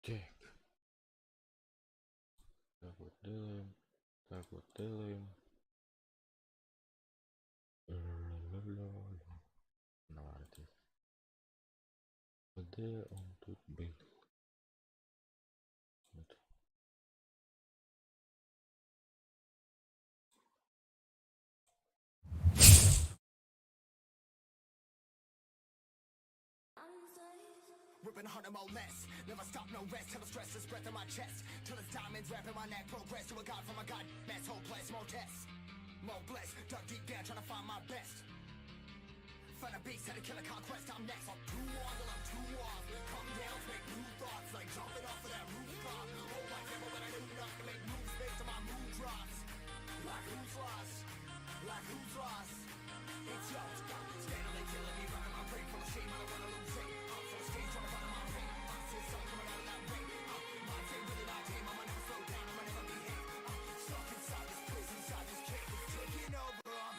Speaker 1: Так. Так вот делаем. Так вот делаем. Ла-ла-ла-ла. Давайте. Где он тут был? Вот.
Speaker 2: Ripping hard and more less. Never stop, no rest. Till the stress is breath in my chest. Till the diamonds wrapping my neck. Progress to a god from a god. Mess, hopeless, more tests. More blessed. Dug deep down, trying to find my best. Find a beast, had to kill a conquest. I'm next. I'm too on till I'm too off. Come down, make new thoughts. Like jumping off of that rooftop. Hold my camera when I do not to make moves based on my mood drops. Like who's lost? Like who's lost? It's yours. Stand on it, killing me, running my brain full of shame. I don't wanna lose it. I'm full of stage, trying to find my pain. I see the sun coming out of that rain. My day really not tame. I'ma never slow down. I'ma never behave. Stuck inside this prison, inside this cage. It's taking over. I'm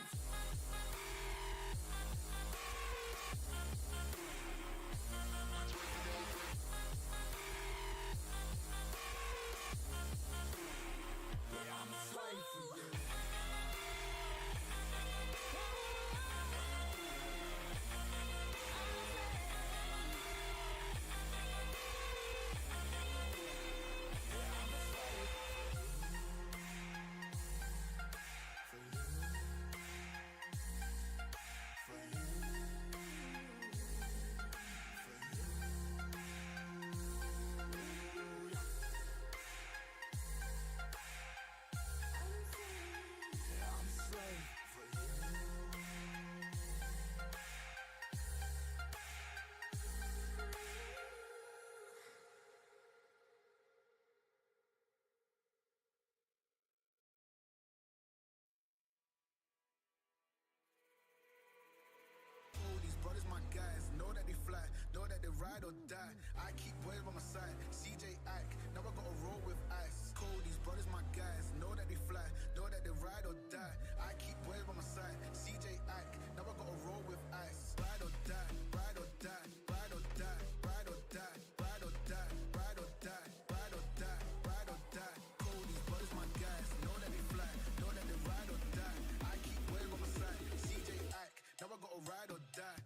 Speaker 2: these brothers, my guys, know that they fly, know that they ride or die. I keep boys by my side, CJ Ike, now I gotta roll with ice. These brothers, my guys, know that they fly, know that they ride or die. I keep boys by my side, CJ Ike, now I gotta roll with ice. Ride or die, ride or die, ride or die, ride or die, ride or die, ride or die, ride or die, ride or die. These brothers, my guys, know that they fly, know that they ride or die. I keep boys by my side, CJ Ike, now I gotta ride or die.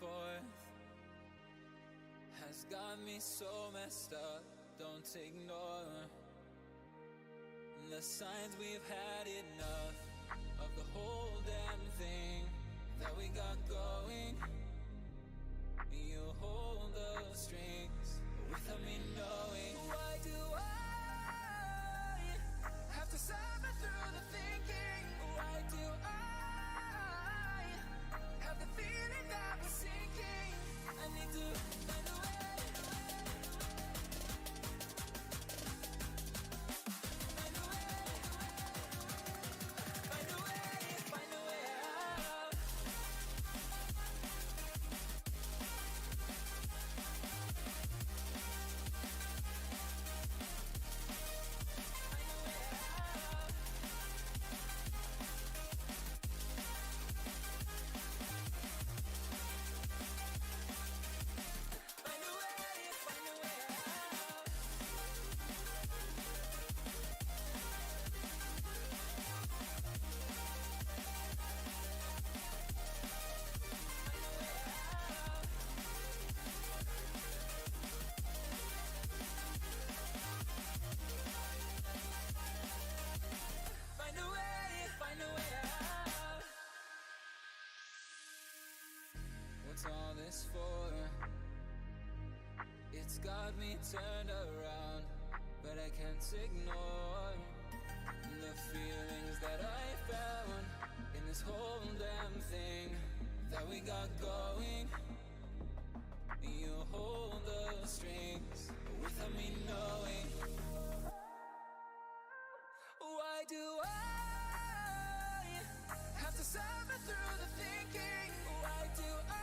Speaker 3: forth has got me so messed up. Don't ignore the signs. We've had enough of the whole damn thing that we got going. You hold the strings without me knowing. Why do I have to suffer through the thinking? Why do I have the feeling that we're sinking? I need to find a way. Find a way. Find a way. Find a way out. Find a way. Find a way out. Find a way. Find a way out. What's all this for? It's got me turned around, but I can't ignore the feelings that I found in this whole damn thing that we got going. You hold the strings without me knowing. Why do I have to suffer through the thinking? Why do I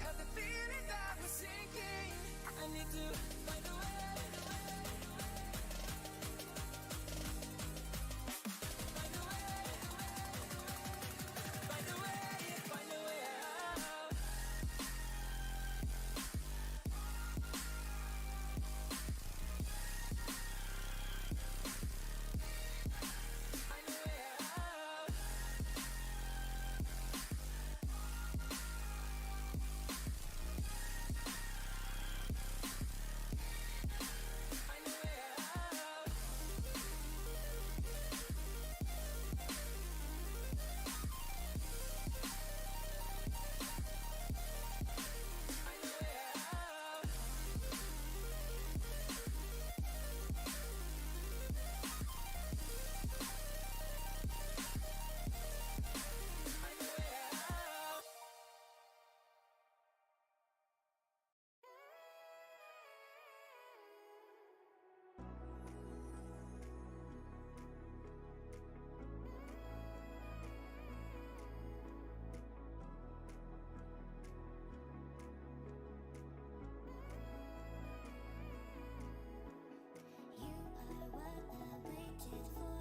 Speaker 3: have the feeling that we're sinking? I need to find a way. Find a way. Find a way. Find a way out. Find a way out. Find a way out. Find a way out. Find a way out.
Speaker 4: You are what I waited for.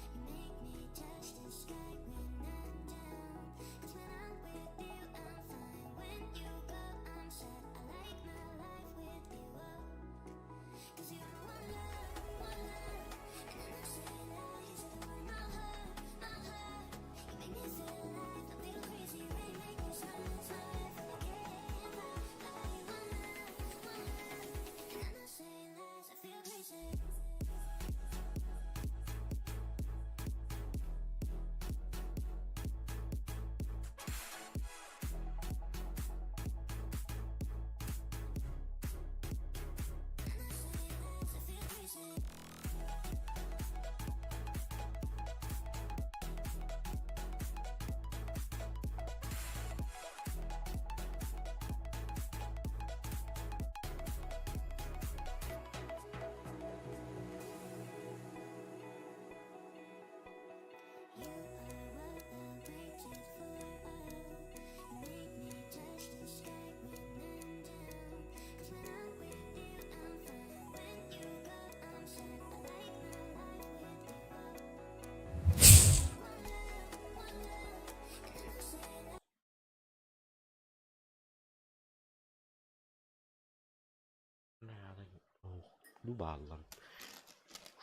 Speaker 4: You make me touch the sky when I'm down. 'Cause when I'm with you, I'm fine. When you go, I'm sad. I like my life with you. 'Cause you're one love, one love. And then I say love, you say the word, my heart, my heart. You make me feel alive, a little crazy. Rain make me smile, smile. I feel like I one love, one love. And I'm not saying lies, I feel crazy. You are what I waited for. You make me touch the sky when I'm down. 'Cause when I'm with you, I'm fine. When you go, I'm sad. I like my life with you. One love, one love. And then I say love.
Speaker 1: Du ballam.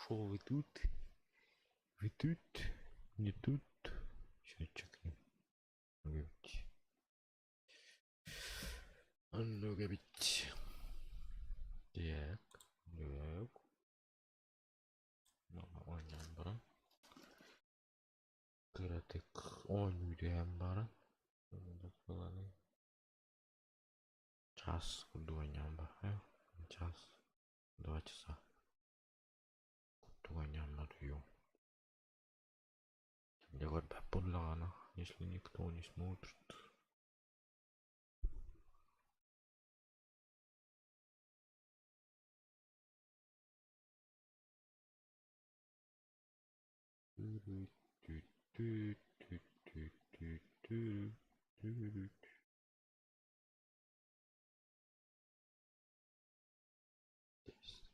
Speaker 1: Шо ви тут? Ви тут? Не тут? Щас чекну. Любить. Любить. Так. Так. Мама oynayan bara. Karatek oynayan bara. Час kudu oynayan bara. Час. 2 часа. Kudu oynayan bara diyor. Делать подлана, если никто не смотрит.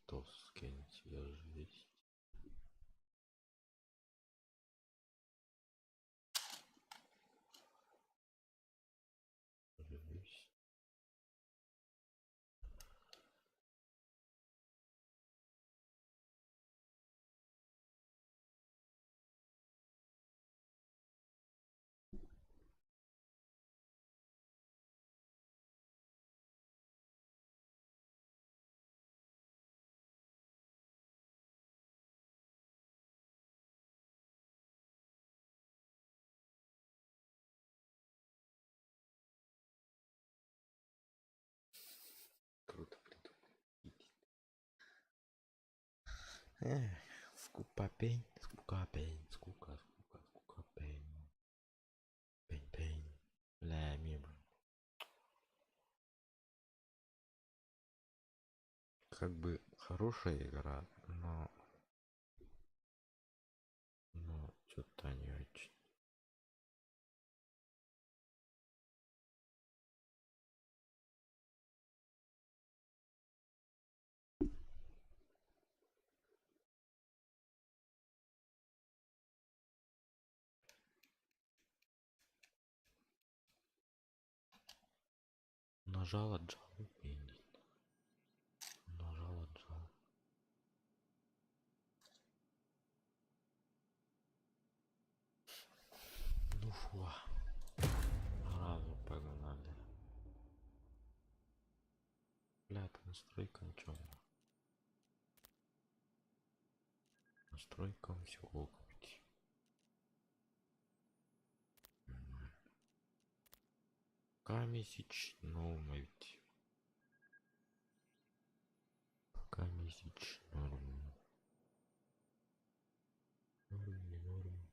Speaker 1: Тоскин свежесть. Круто придумал. Скупа пень, скука пень, скука, пень. Пень. Бля, мимо. Как бы хорошая игра, но что-то не очень. Нажал, отжал, видит. Нажал, отжал. Ну фу. Сразу погнали. Бля, это настройка ничего. Настройкам всего купить. Камесич, ну ведь. Камесич, норм. Норм.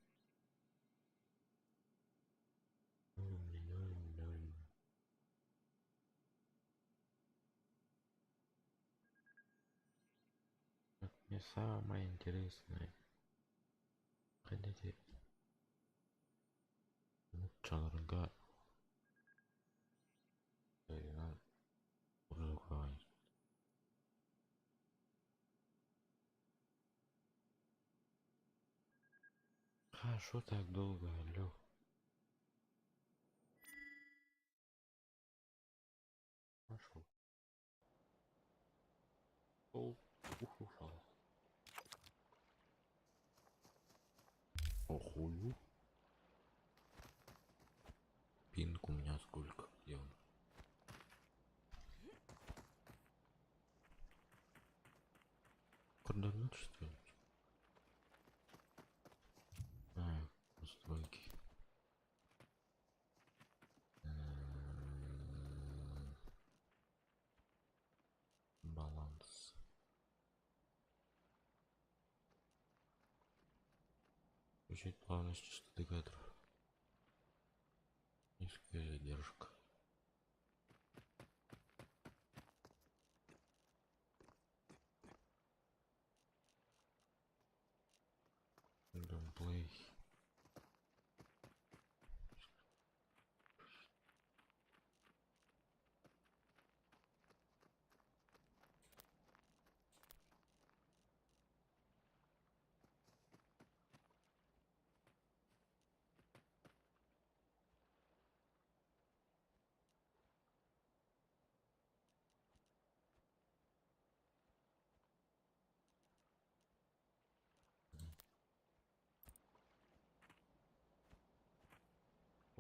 Speaker 1: Это не самое интересное. Хотите? Чанрга. Разукрайсь. А что так долго, алло? Пошел. Ушел. Охую. Пинг у меня сколько? Где он? Координат что ли? Настройки. Баланс. Включить плавность частоты кадров. Низкая задержка. Геймплей.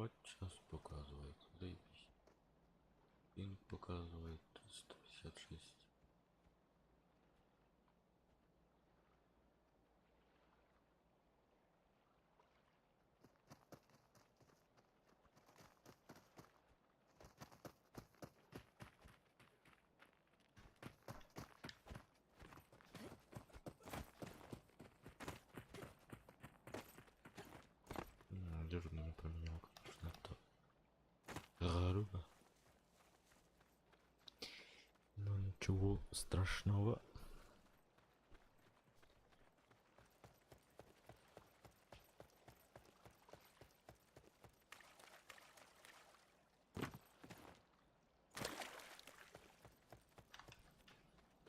Speaker 1: Вот сейчас показывает. Заебись. Пинг показывает 156. Дерну не поменял, конечно, это грубо. Но ничего страшного.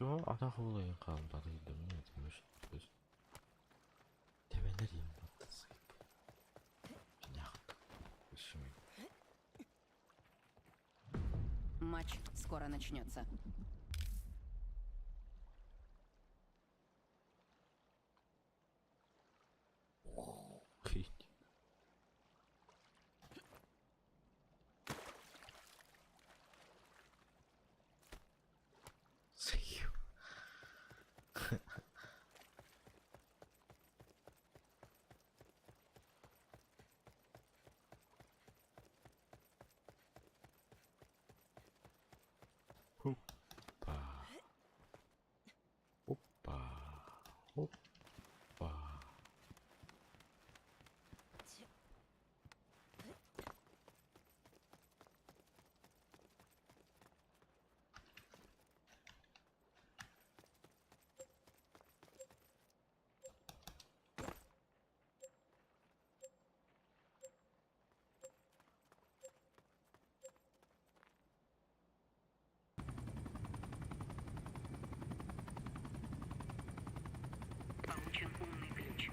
Speaker 1: Yo ata olayın kalmadıydı mı etmiş. Temeleriyim batasıydı. Yaktı. Işımı.
Speaker 5: Матч скоро начнется.
Speaker 1: Хить. Сыю. Опа. Опа. Опа.
Speaker 5: Получен умный ключ.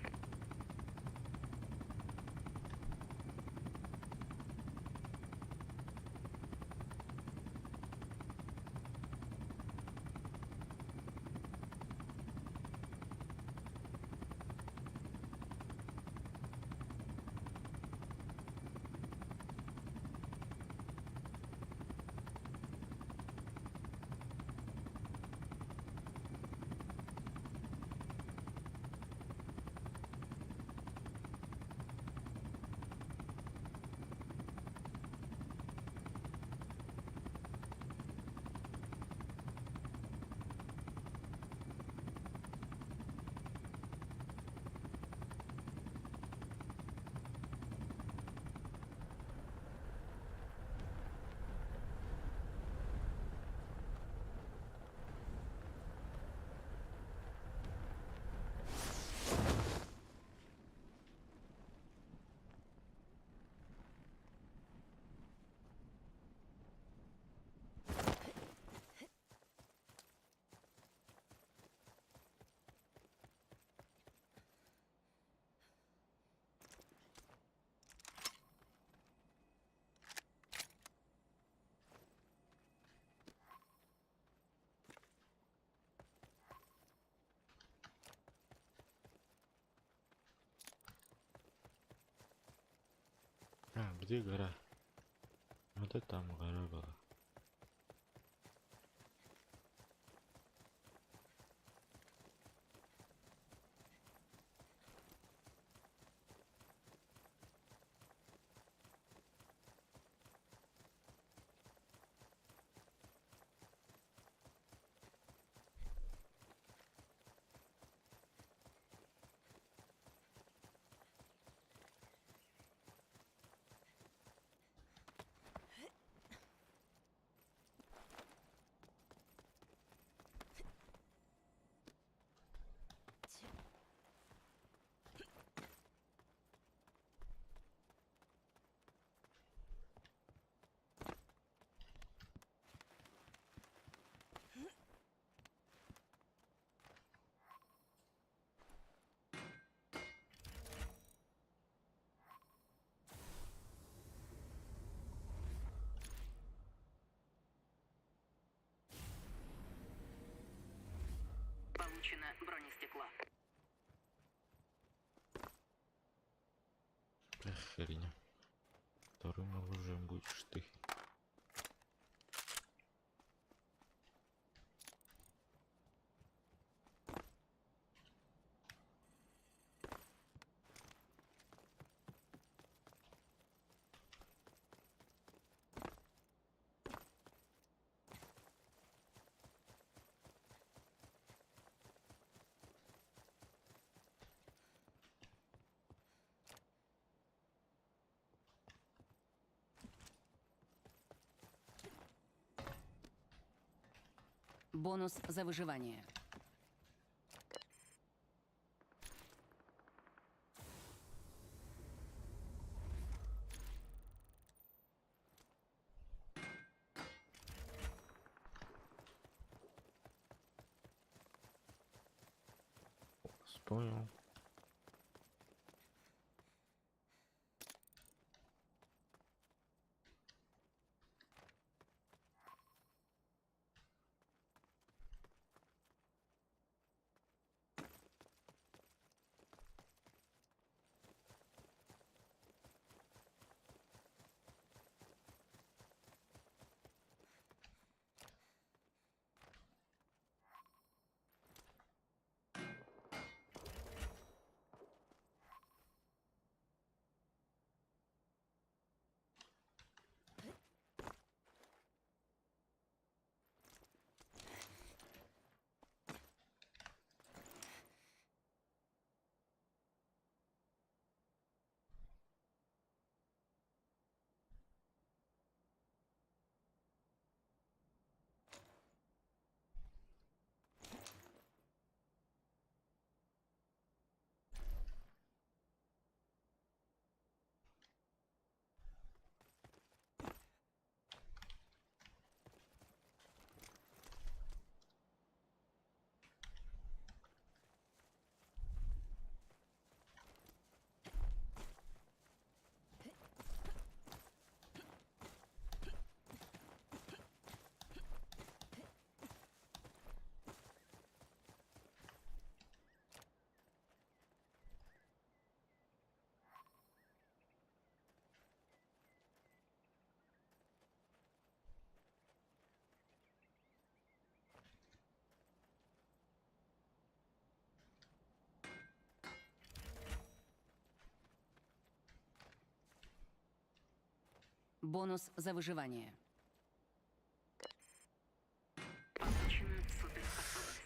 Speaker 1: А, где гора? Вот это там гора была.
Speaker 5: Получено бронестекло.
Speaker 1: Херня. Второй будешь ты.
Speaker 5: Бонус за выживание.
Speaker 1: Понял.
Speaker 5: Бонус за выживание. Получена суперспособность.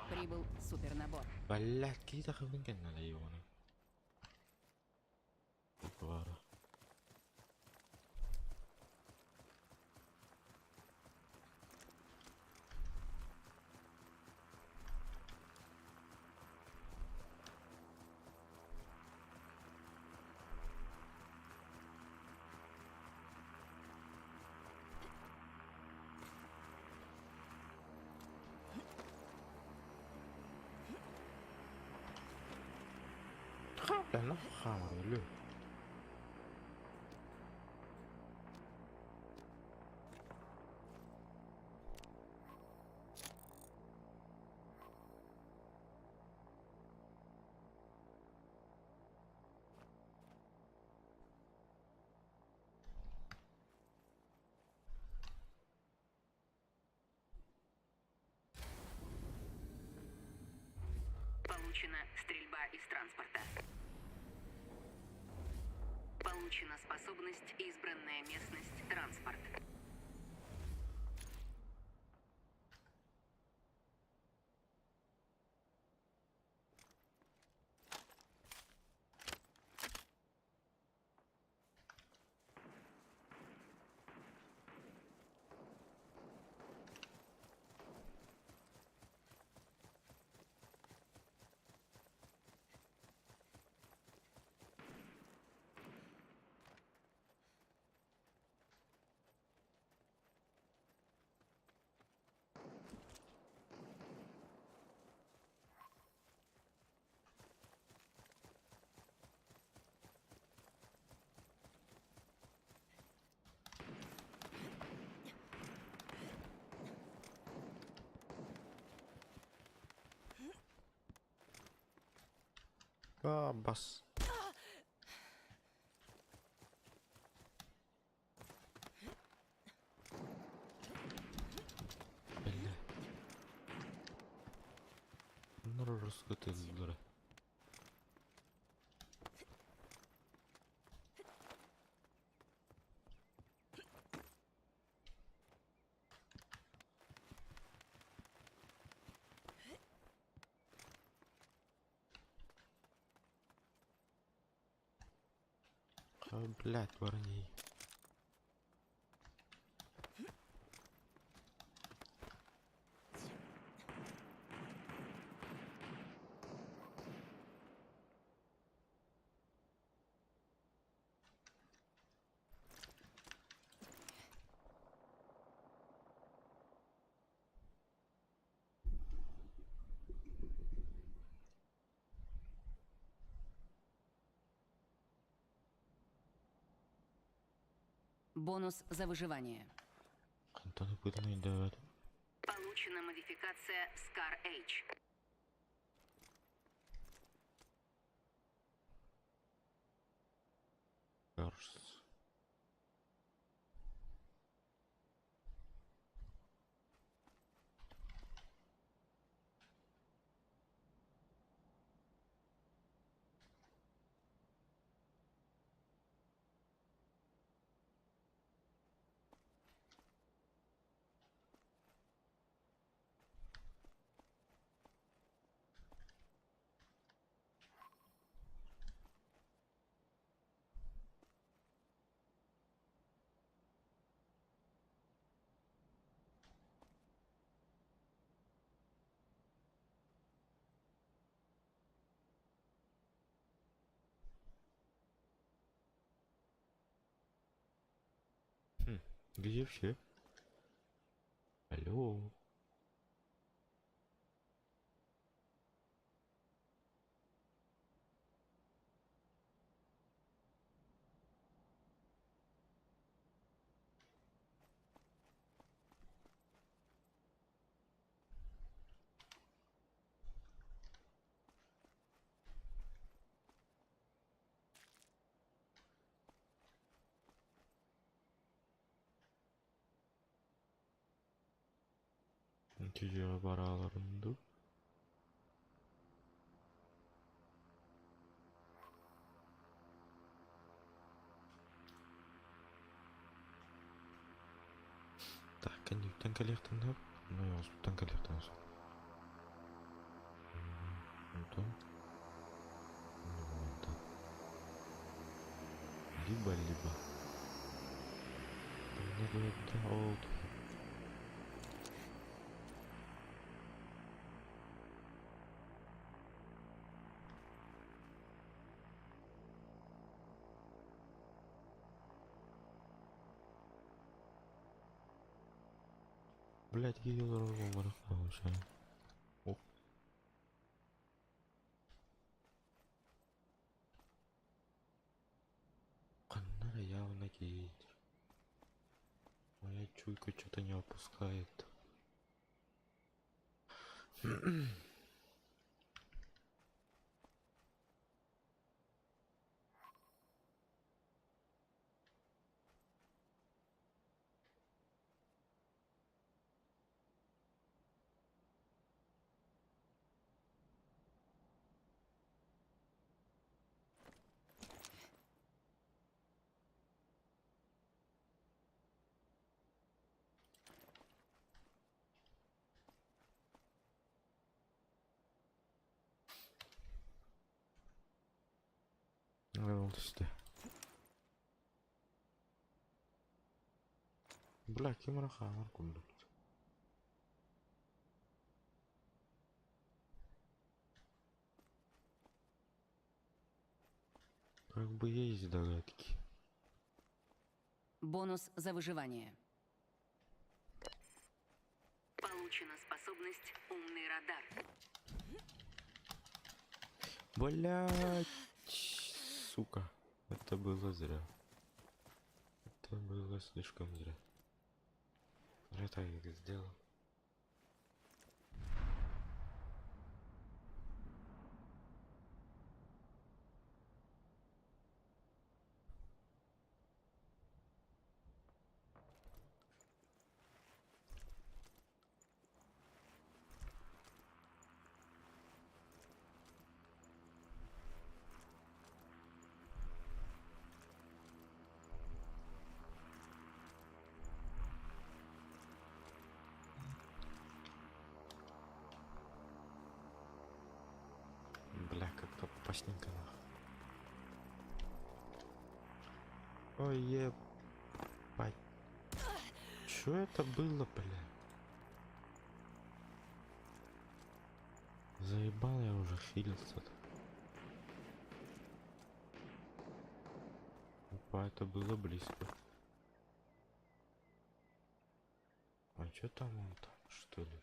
Speaker 5: Прибыл супернабор.
Speaker 1: Блядь, какие-то хренки надо его. Ладно. Ben ne hamurlu.
Speaker 5: Получена стрельба из транспорта. Получена способность избранная местность транспорт.
Speaker 1: Бас. Бля. Ну, раскаты дура. А, блядь, парней.
Speaker 5: Бонус за выживание.
Speaker 1: Антон пытанный дает.
Speaker 5: Получена модификация Scar H.
Speaker 1: Перс. Где все? Алло. Тяжело бараларынды. Так, кондюктен коллектор. Ну, я успел коллектор. Антон. Либо. Надо олд. Блять, видео дорого получаю. О. Канара явно кейт. Моя чуйка что-то не опускает. Oldu. Bırak kim rakamlar kullanıyor. Как бы есть догадки.
Speaker 5: Бонус за выживание. Получена способность «Умный радар».
Speaker 1: Блять, сука, это было зря. Это было слишком зря. Я так их сделал. Бля, как-то попасненько нахуй. Ой, ебать. Чё это было, бля? Заебал я уже хилиться-то. Опа, это было близко. А чё там он там, что ли?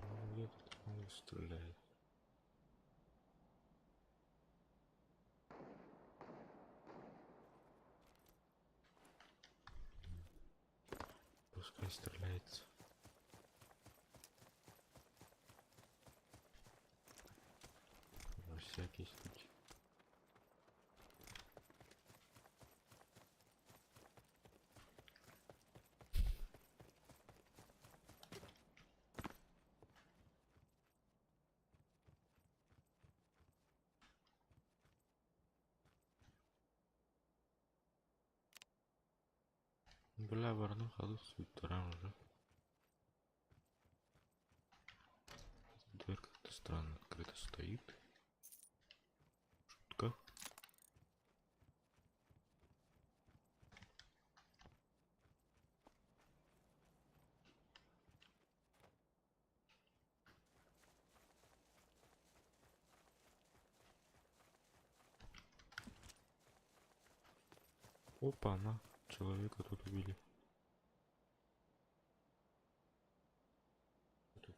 Speaker 1: Ну, где-то там он стреляет. Пускай стреляется. На всякий случай. Бля, варну ходу в свитерам уже. Дверь как-то странно открыто стоит. Шутка. Опа, на человека тут убили. Тут,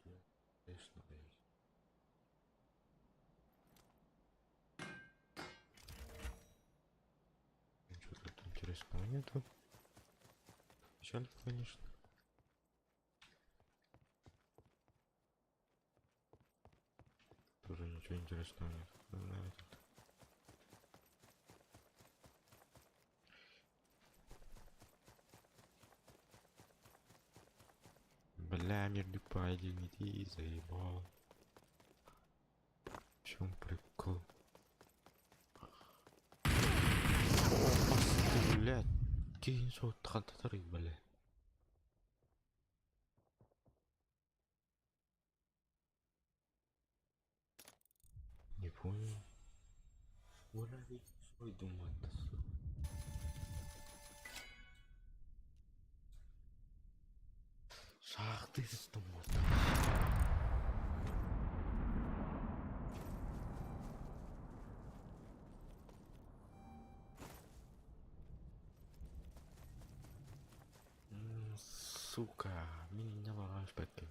Speaker 1: конечно, есть. Ничего тут интересного нету. Печаль, конечно. Тоже ничего интересного нет. На этот. Бля, мир пойди, не ты заебал. В чем прикол? Опа, блядь. Кинь сот хатары, бля. Не понял. Урави. Ой, думаю, это шахты думал. Сука, меня лагаешь пятки.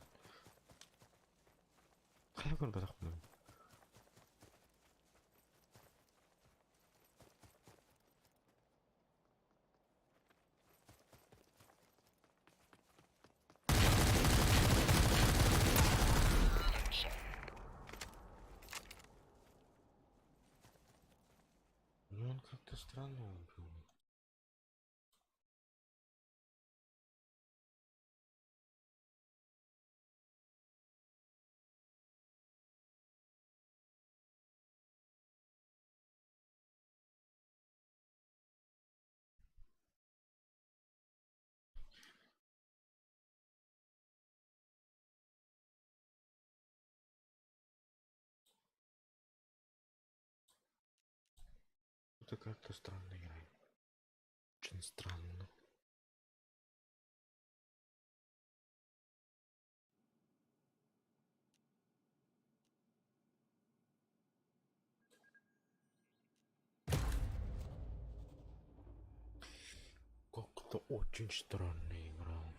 Speaker 1: Хай вон подохну. Ну он как-то странно убил. Это как-то странно играет. Очень странно. Как-то очень странно играл.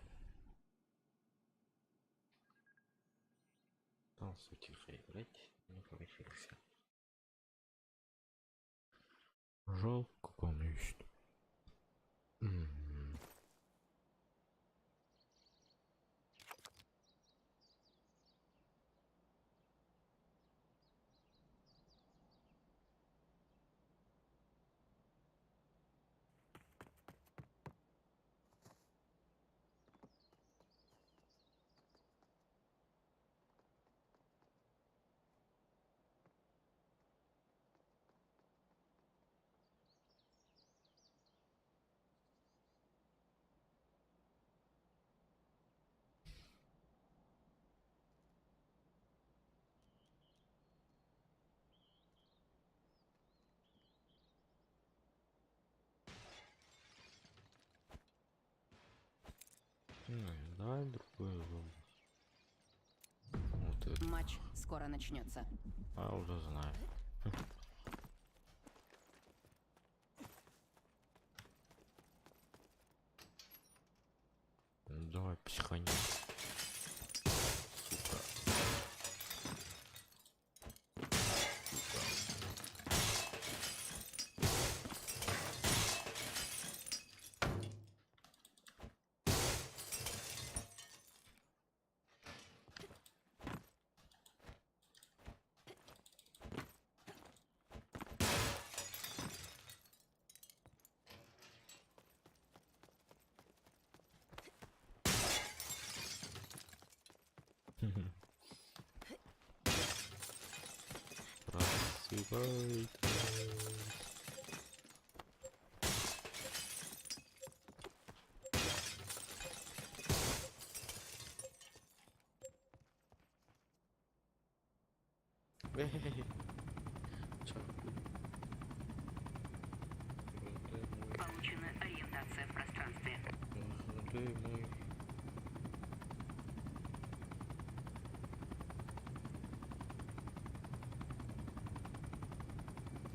Speaker 1: Пытался тихо играть, не получился. Жалко, конечно. Мгм. Давай другой область. Вот это.
Speaker 5: Матч скоро начнется.
Speaker 1: А, уже знаю. Давай психани. Сука. Просыпайтесь. Эй, чё?
Speaker 5: Получена ориентация в пространстве.
Speaker 1: Ты мой.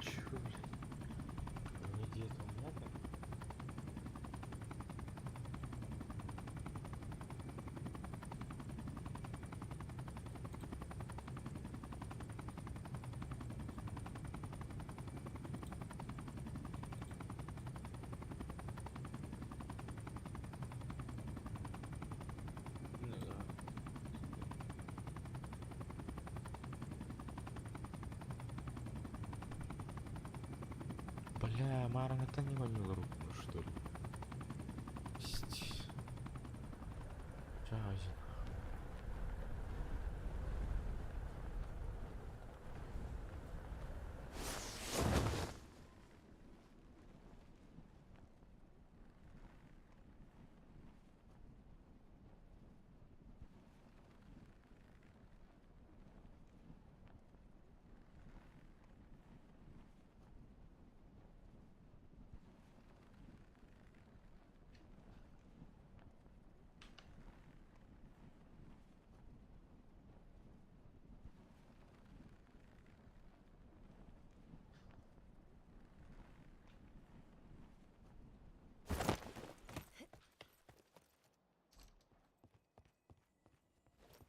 Speaker 1: Чё, блядь? Где-то надо? Ну да. Бля, Маран, это не ванила руку, что ли? Пиздец. Чаузен.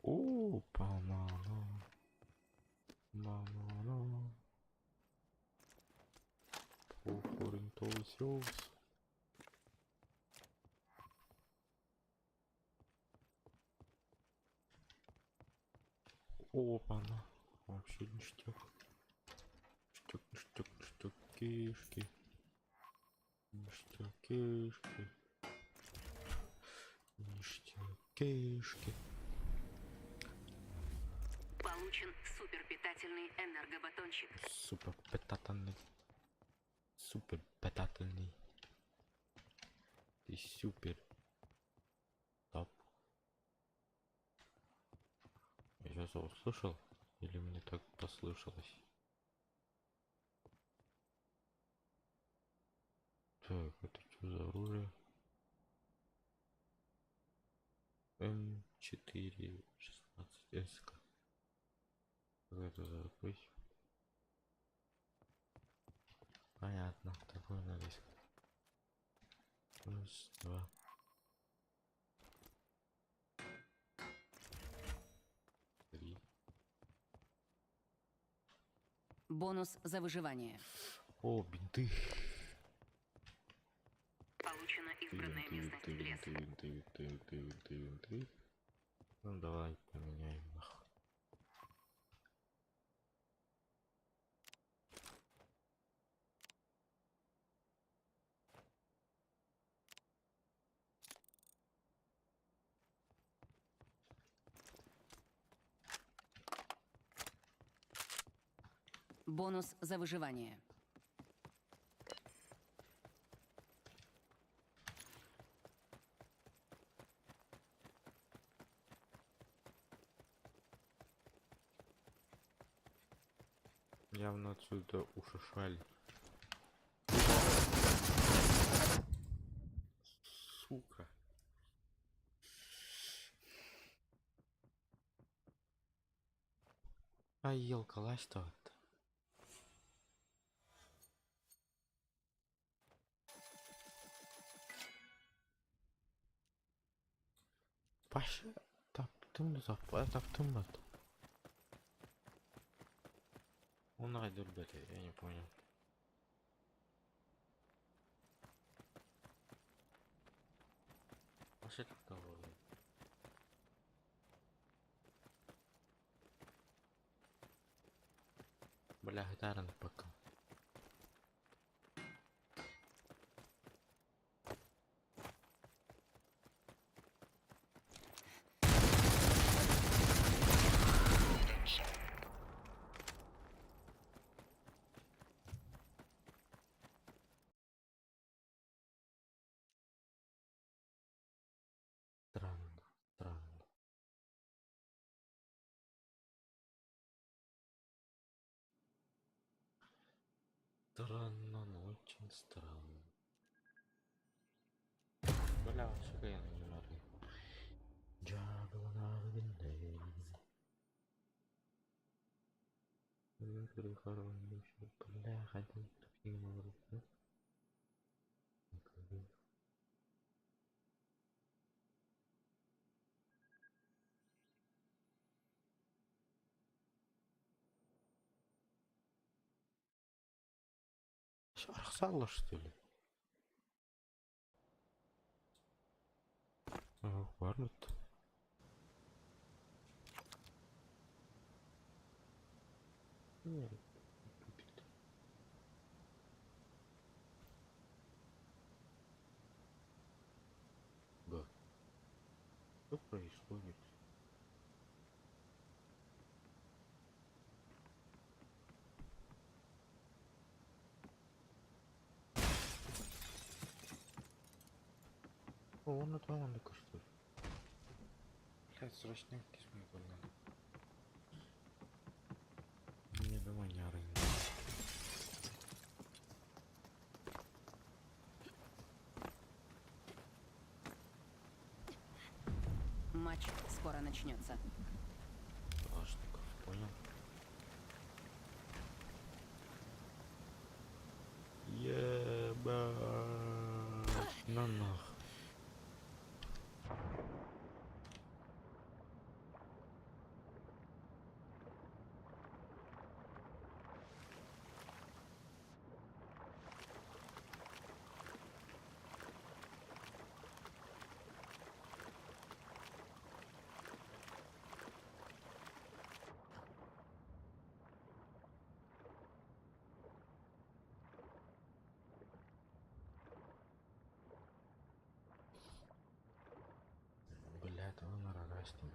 Speaker 1: О, банана. Банана. Похорентовый. Опа-на. Вообще ништяк. Ништяк, кишки. Ништякишки. Ништякишки.
Speaker 5: Получен суперпитательный энергобатончик.
Speaker 1: Супер питательный. Супер питательный. Ты супер. Топ. Я сейчас его услышал? Или мне так послышалось? Так, это что за оружие? М4 16 СК. Как это закрыть? Понятно, такой надо искать. Раз, два. Три.
Speaker 5: Бонус за выживание.
Speaker 1: О, бинты.
Speaker 5: Получена избранная местность лес.
Speaker 1: Винты. Ну давай поменяем нахуй.
Speaker 5: Бонус за выживание.
Speaker 1: Явно отсюда ушашали. Сука. Поел калаш-то вот. Паша, таптым да таптым да. Он найдет, блядь, я не понял. Паша как-то вот. Бля, гитара пока. Странно, странно. Странно, но очень странно. Бля, вообще я не могу. Джабла на винде. Бля, хотел такие молодцы. Шархсалла, что ли? Варвард. Нет, купит. Да. Что происходит? О, он это он только что ли? Блядь, срочно кисмы надо. Не думай, не оры.
Speaker 5: Матч скоро начнется.
Speaker 1: Калашников, понял? Ебать. На нах. Блядь, он на рогасте.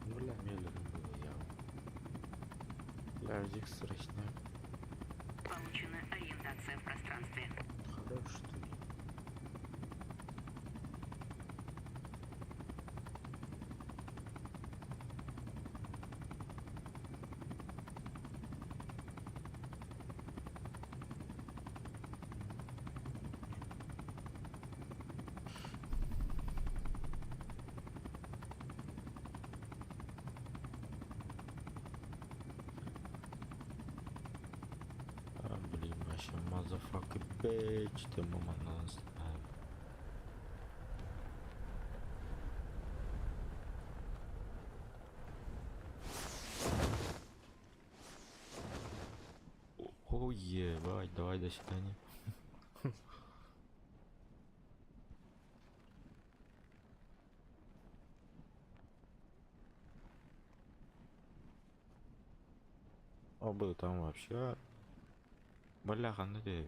Speaker 1: Бля, медленно было я. Бля, здесь срочно.
Speaker 5: Получена ориентация в пространстве.
Speaker 1: Хорош, что ли? А, блин, вообще, motherfucker, bitch, ты мама нас. О, ебать, давай, до свидания. А был там вообще. Бляха, ну ты.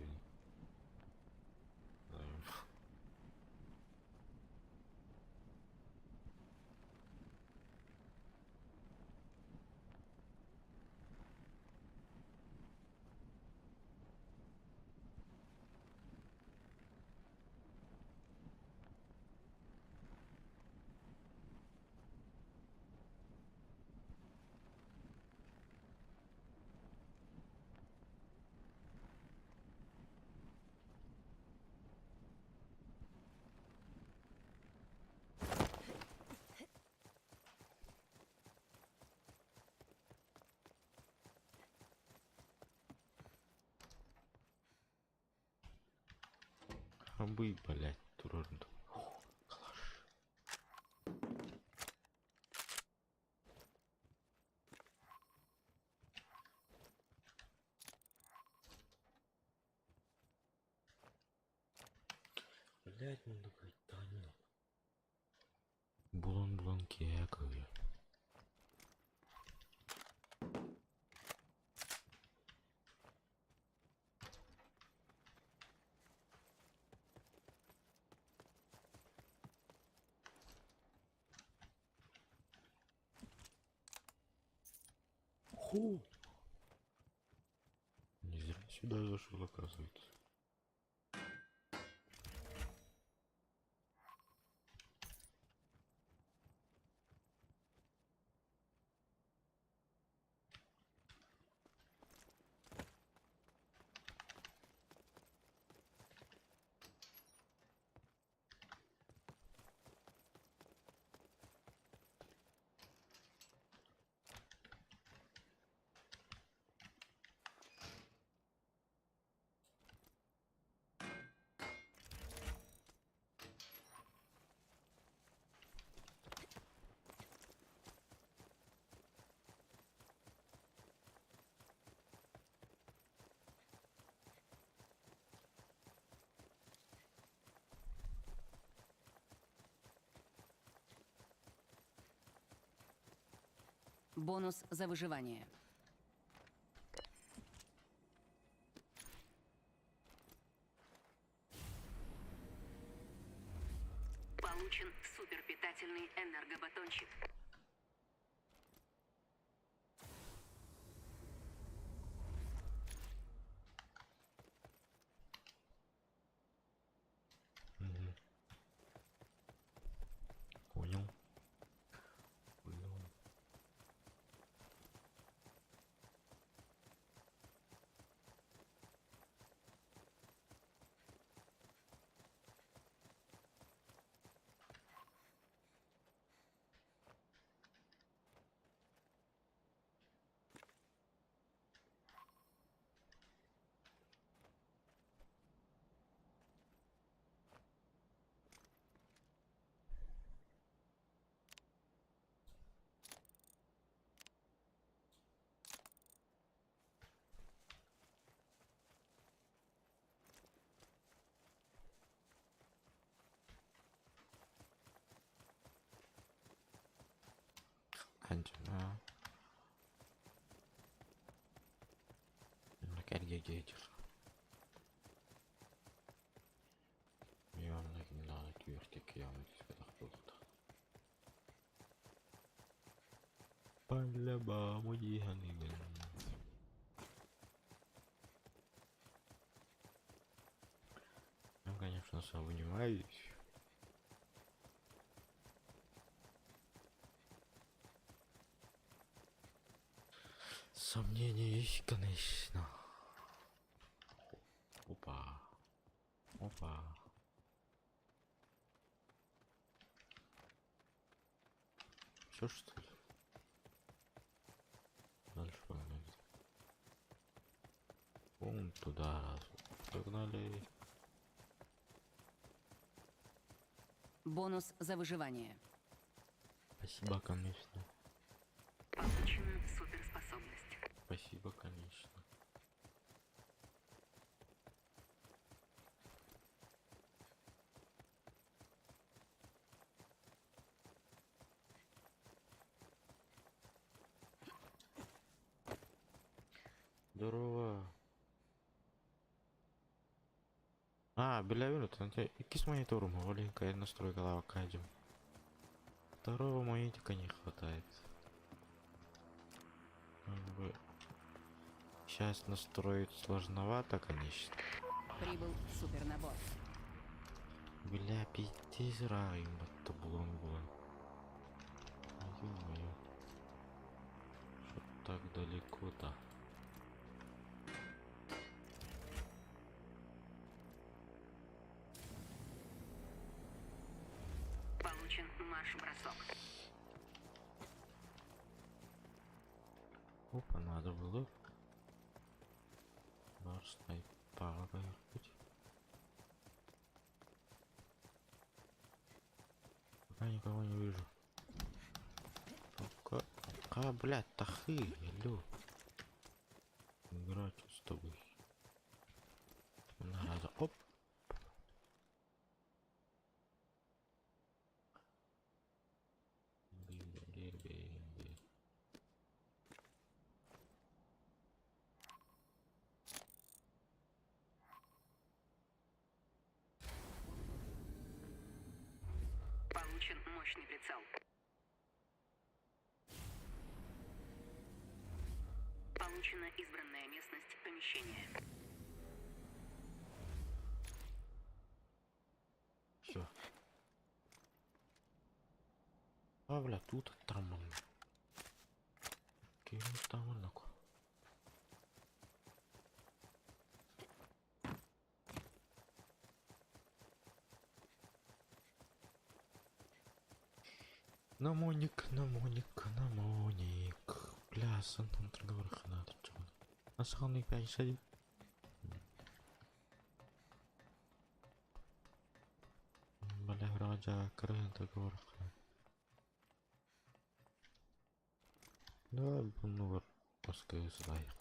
Speaker 1: Рабы, блять, турорнду. Калаш. Блять, надо кайтанил. Булон кекові. Ху! Не зря сюда зашел, оказывается.
Speaker 5: Бонус за выживание. Получен суперпитательный энергобатончик.
Speaker 1: Понял. Понял. Антина. Erge gelir. Yanına lanet yürüyüşte kıyamet ispedak buldu. Палеба мои ганиган. Я, конечно, сомневаюсь. Сомнения есть, конечно. Опа. Опа. Все что ли? Дальше погнали. Вон туда. Погнали.
Speaker 5: Бонус за выживание.
Speaker 1: Спасибо, конечно.
Speaker 5: Получена суперспособность.
Speaker 1: Спасибо, конечно. Здорово. Белявин, это какие с монитором, маленько я настройка кадим. Второго монетика не хватает. Как бы сейчас настроить сложновато, конечно.
Speaker 5: Прибыл супернабор.
Speaker 1: Бля, пиздец, раем, это булон. Ё-моё. Что так далеко-то?
Speaker 5: Получен марш-бросок.
Speaker 1: Опа, надо было. Бар снайпа повернуть. никого не вижу. Пока, блядь, тахы, алло. Играть с тобой. Надо, оп.
Speaker 5: Получен мощный прицел. Получена избранная местность помещения.
Speaker 1: Все. А, бля, тут там он. Там он. На моник. Бля, с Антон торговых надо. На самый 5 садит. Бля, раджа, крен торговых. Да, ну, пускай лайк.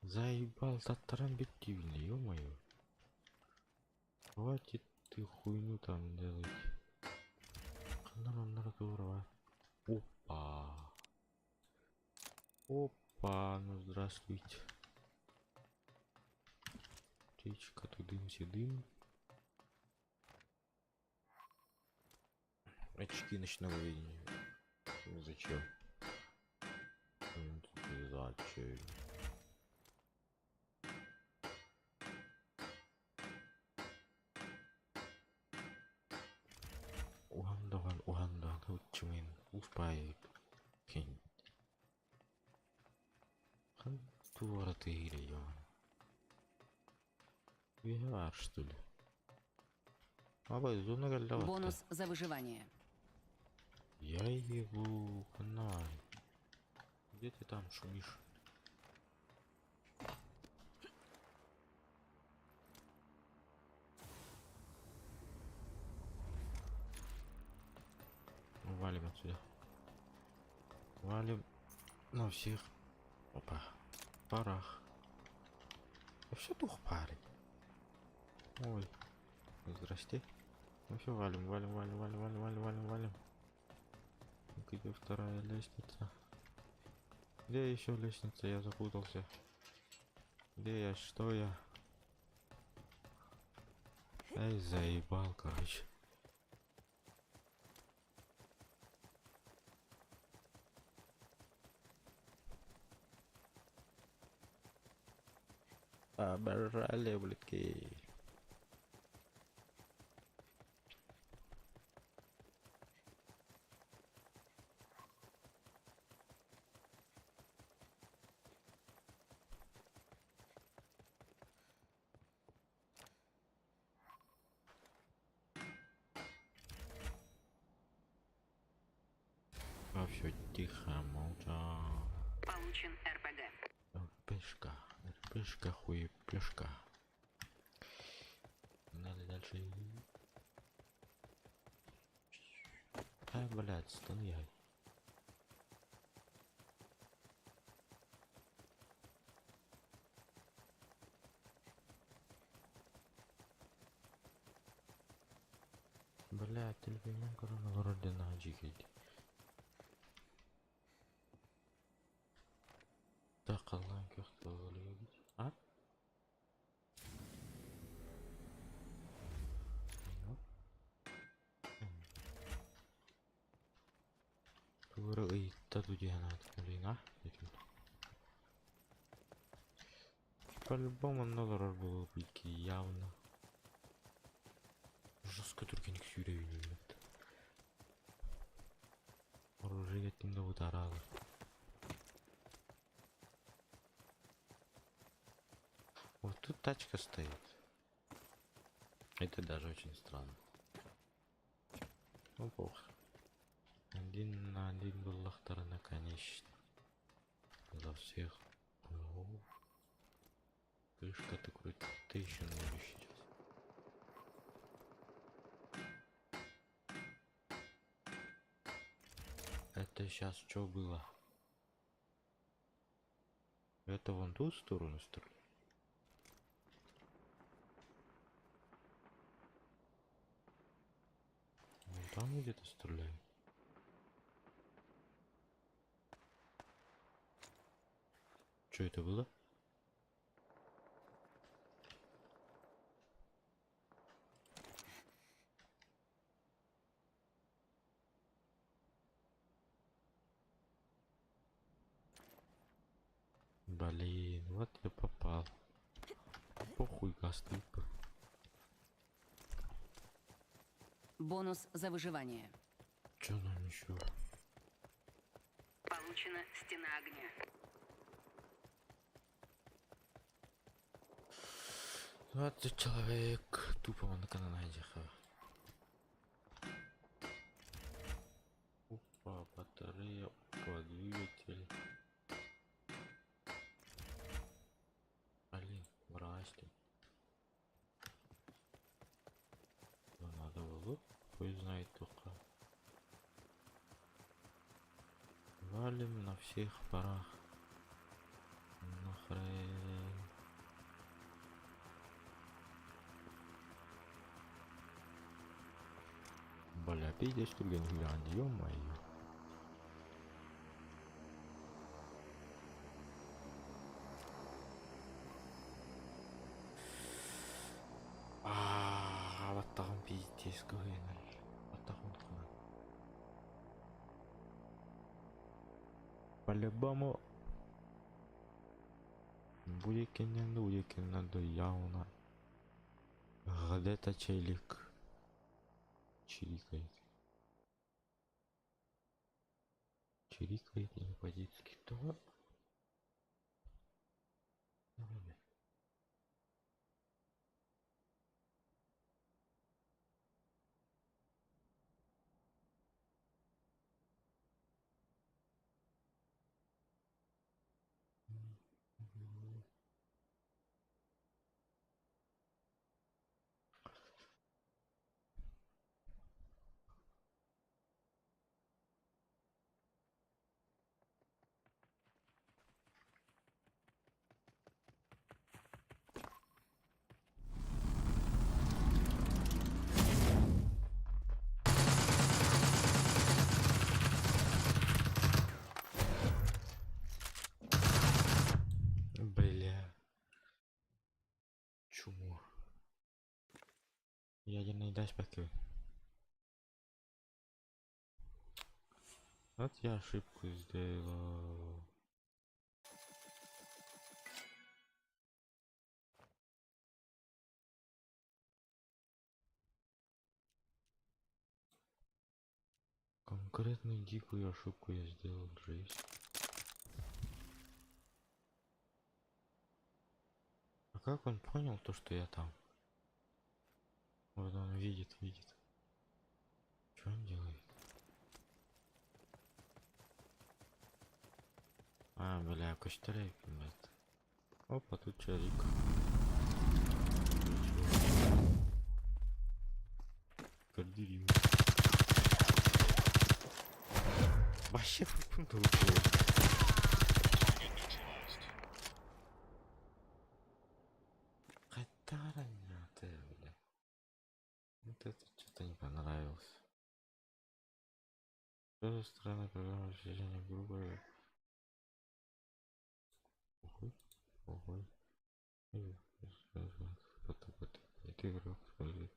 Speaker 1: Заебал татаран объективно, ё-моё. Хватит ты хуйню там делать. Нам надо урвать. Опа. Опа, ну здравствуйте. Птичка, тудым-сюдым. Очки ночного видения. Зачем? Зачем? Уганда, Чуин, Успай, Кень. Хантура ты или я? Вигар, что ли? А вы зона гальдава.
Speaker 5: Бонус за выживание.
Speaker 1: Я его канал. Где ты там шумишь? Валим отсюда. Валим на всех. Опа. Парах. Я все дух парень. Ой. Здрасте. Ну все, валим. Где вторая лестница? Где еще лестница? Я запутался. Где я? Что я? Эй, заебал, короче. Обожали, блядки. А все тихо, молча.
Speaker 5: Получен РПГ.
Speaker 1: РПшка, хуепешка. Надо дальше. Ай, блядь, стояй. Блядь, телефон корона вроде на джигети. Так, Аллах, кто любит? А? Ой, тату надо, блин, а? По-любому надо было быть явно. Жестко только не к Юрию. Оружие не ударало. Вот тут тачка стоит. Это даже очень странно. Ну, бог. Один на один был лахтар, конечно. За всех. О, слышь-ка ты крутой, ты еще можешь сейчас. Это сейчас что было? Это вон ту сторону стреляет. Вон там где-то стреляет. Что это было? Блин, вот я попал. Похуй, гасты.
Speaker 5: Бонус за выживание.
Speaker 1: Что нам еще?
Speaker 5: Получена стена огня.
Speaker 1: 20 человек тупо на канале. Опа, батарея, опа, двигатель. Блин, врасти. Надо было, хуй знает только. Валим на всех парах. Нахрен. Бля, пиздец, что ли, глянь, ё-моё. Вот там пиздец, глянь. Вот там он глянь. По-любому. Будет надо явно. Где-то челик. Чирикает. Чирикает не по-детски. Да? Бля. Чему? Ядерный дашпаки. Вот я ошибку сделал. Конкретно дикую ошибку я сделал, жесть. А как он понял то, что я там? Вот он видит. Что он делает? Бля, костарей, блядь. Опа, тут чарик. Кардирим. Вообще фунту. Катара ты, бля. Вот это что-то не понравилось. С той стороны программа расширения группы. Ой. Это игрок, смотри.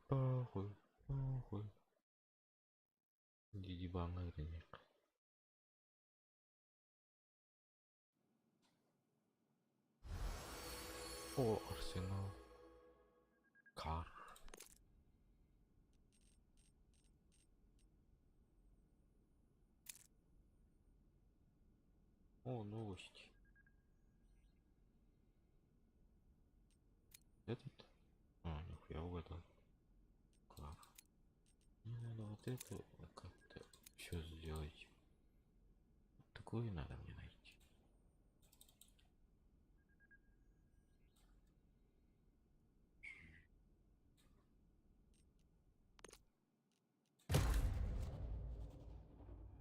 Speaker 1: Похуй. Диди банга или О, Арсенал. Кар. О, новости. Этот? Нихуя угадал. вот это как-то все сделать. Такое надо мне найти.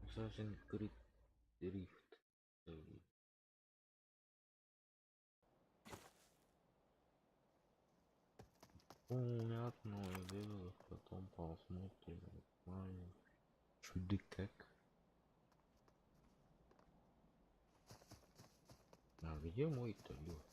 Speaker 1: Assassin's Creed Rift. Понятное дело, потом посмотрим. Нормально. Чуды как. А где мой-то лёд?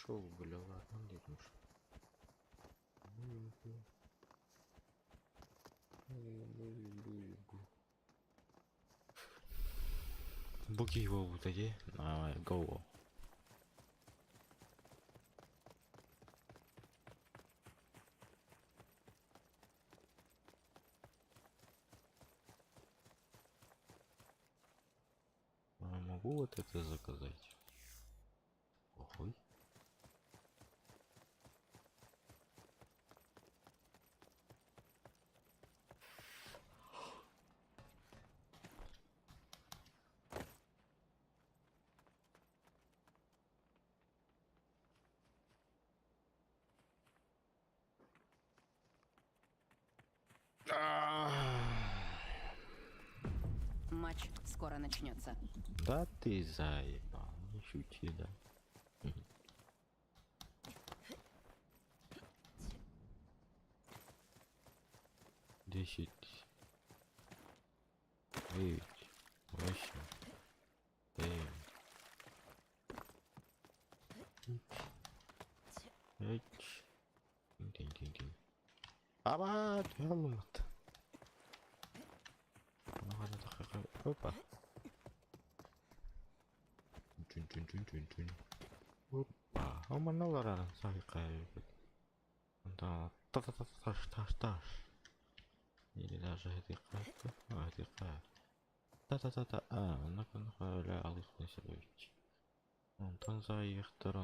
Speaker 1: Шоу, бля, ладно, где там шоу? Буги его вот эти, go. Могу вот это заказать? Ой.
Speaker 5: Матч скоро начнется.
Speaker 1: Да ты заебал, не шути, да. 10, 9, 8, 7, 5. Тинь. Аба, тялмат. Опа. Чун. Опа. Аманалара сайкай. Да, таш. Или даже эти карты. Эти карты. Та-та-та-та. Ну-ка, ля, алых Васильевич. Онтан заехтар.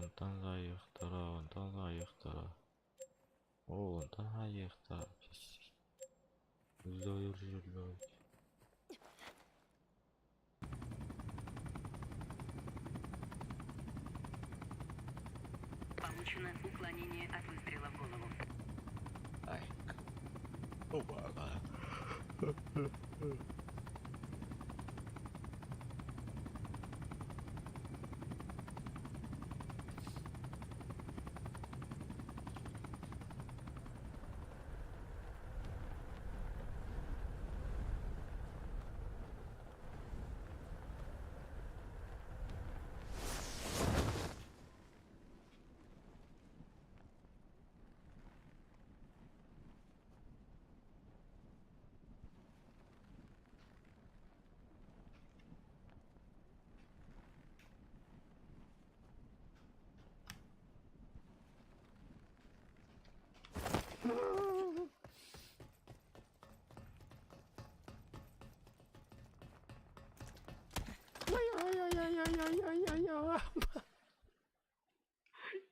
Speaker 1: О, онтан заехтар. Заезжать.
Speaker 5: Получено уклонение от выстрела в голову.
Speaker 1: Ай. Опа, да.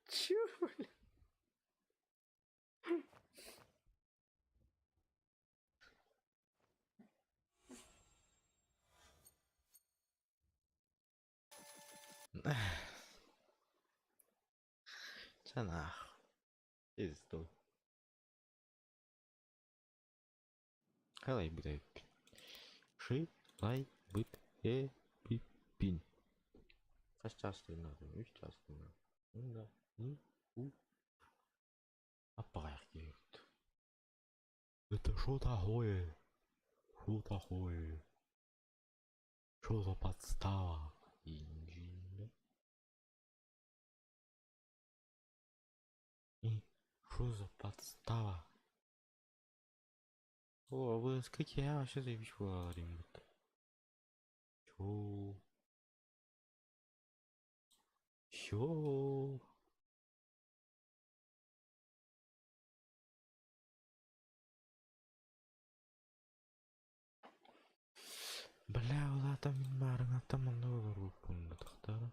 Speaker 1: Чё, бля? Чё нахуй? Пизду. Халай, блядь. Пипин. Часто надо, часто надо. Да. Апарки. Это что такое? Что такое? Что за подстава? Инжин. И Что за подстава? О, вы с какие я вообще заебись говорим. Чё? Чё? Бля, ула там барың атаман да тахтара.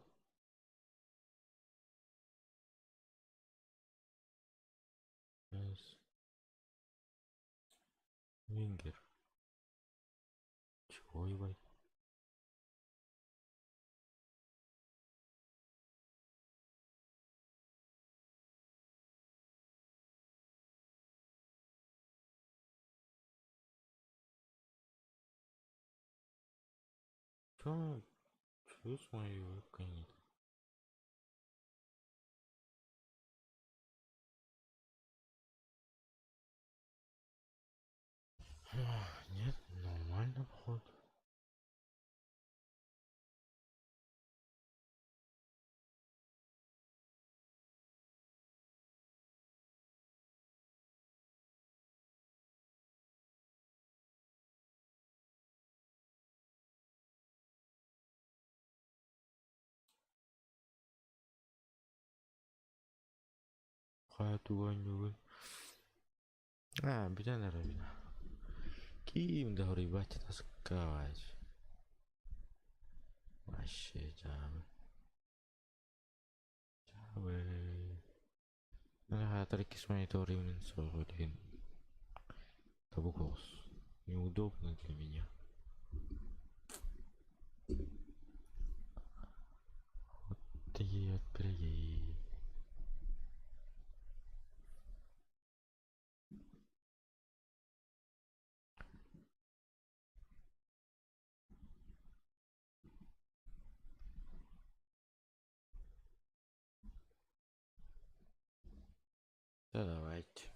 Speaker 1: Yes. Венгер. Чего ебать? Чё? Чё с моей вебкой нет? Нет, нормально вход. Хатуаню. Bir tane arabina. Kim de orayı bahçe taskavaç. Вообще, Java. Java. Я треки с мониторингом один. Того голос. Неудобно для меня. Привет, привет. Да давайте.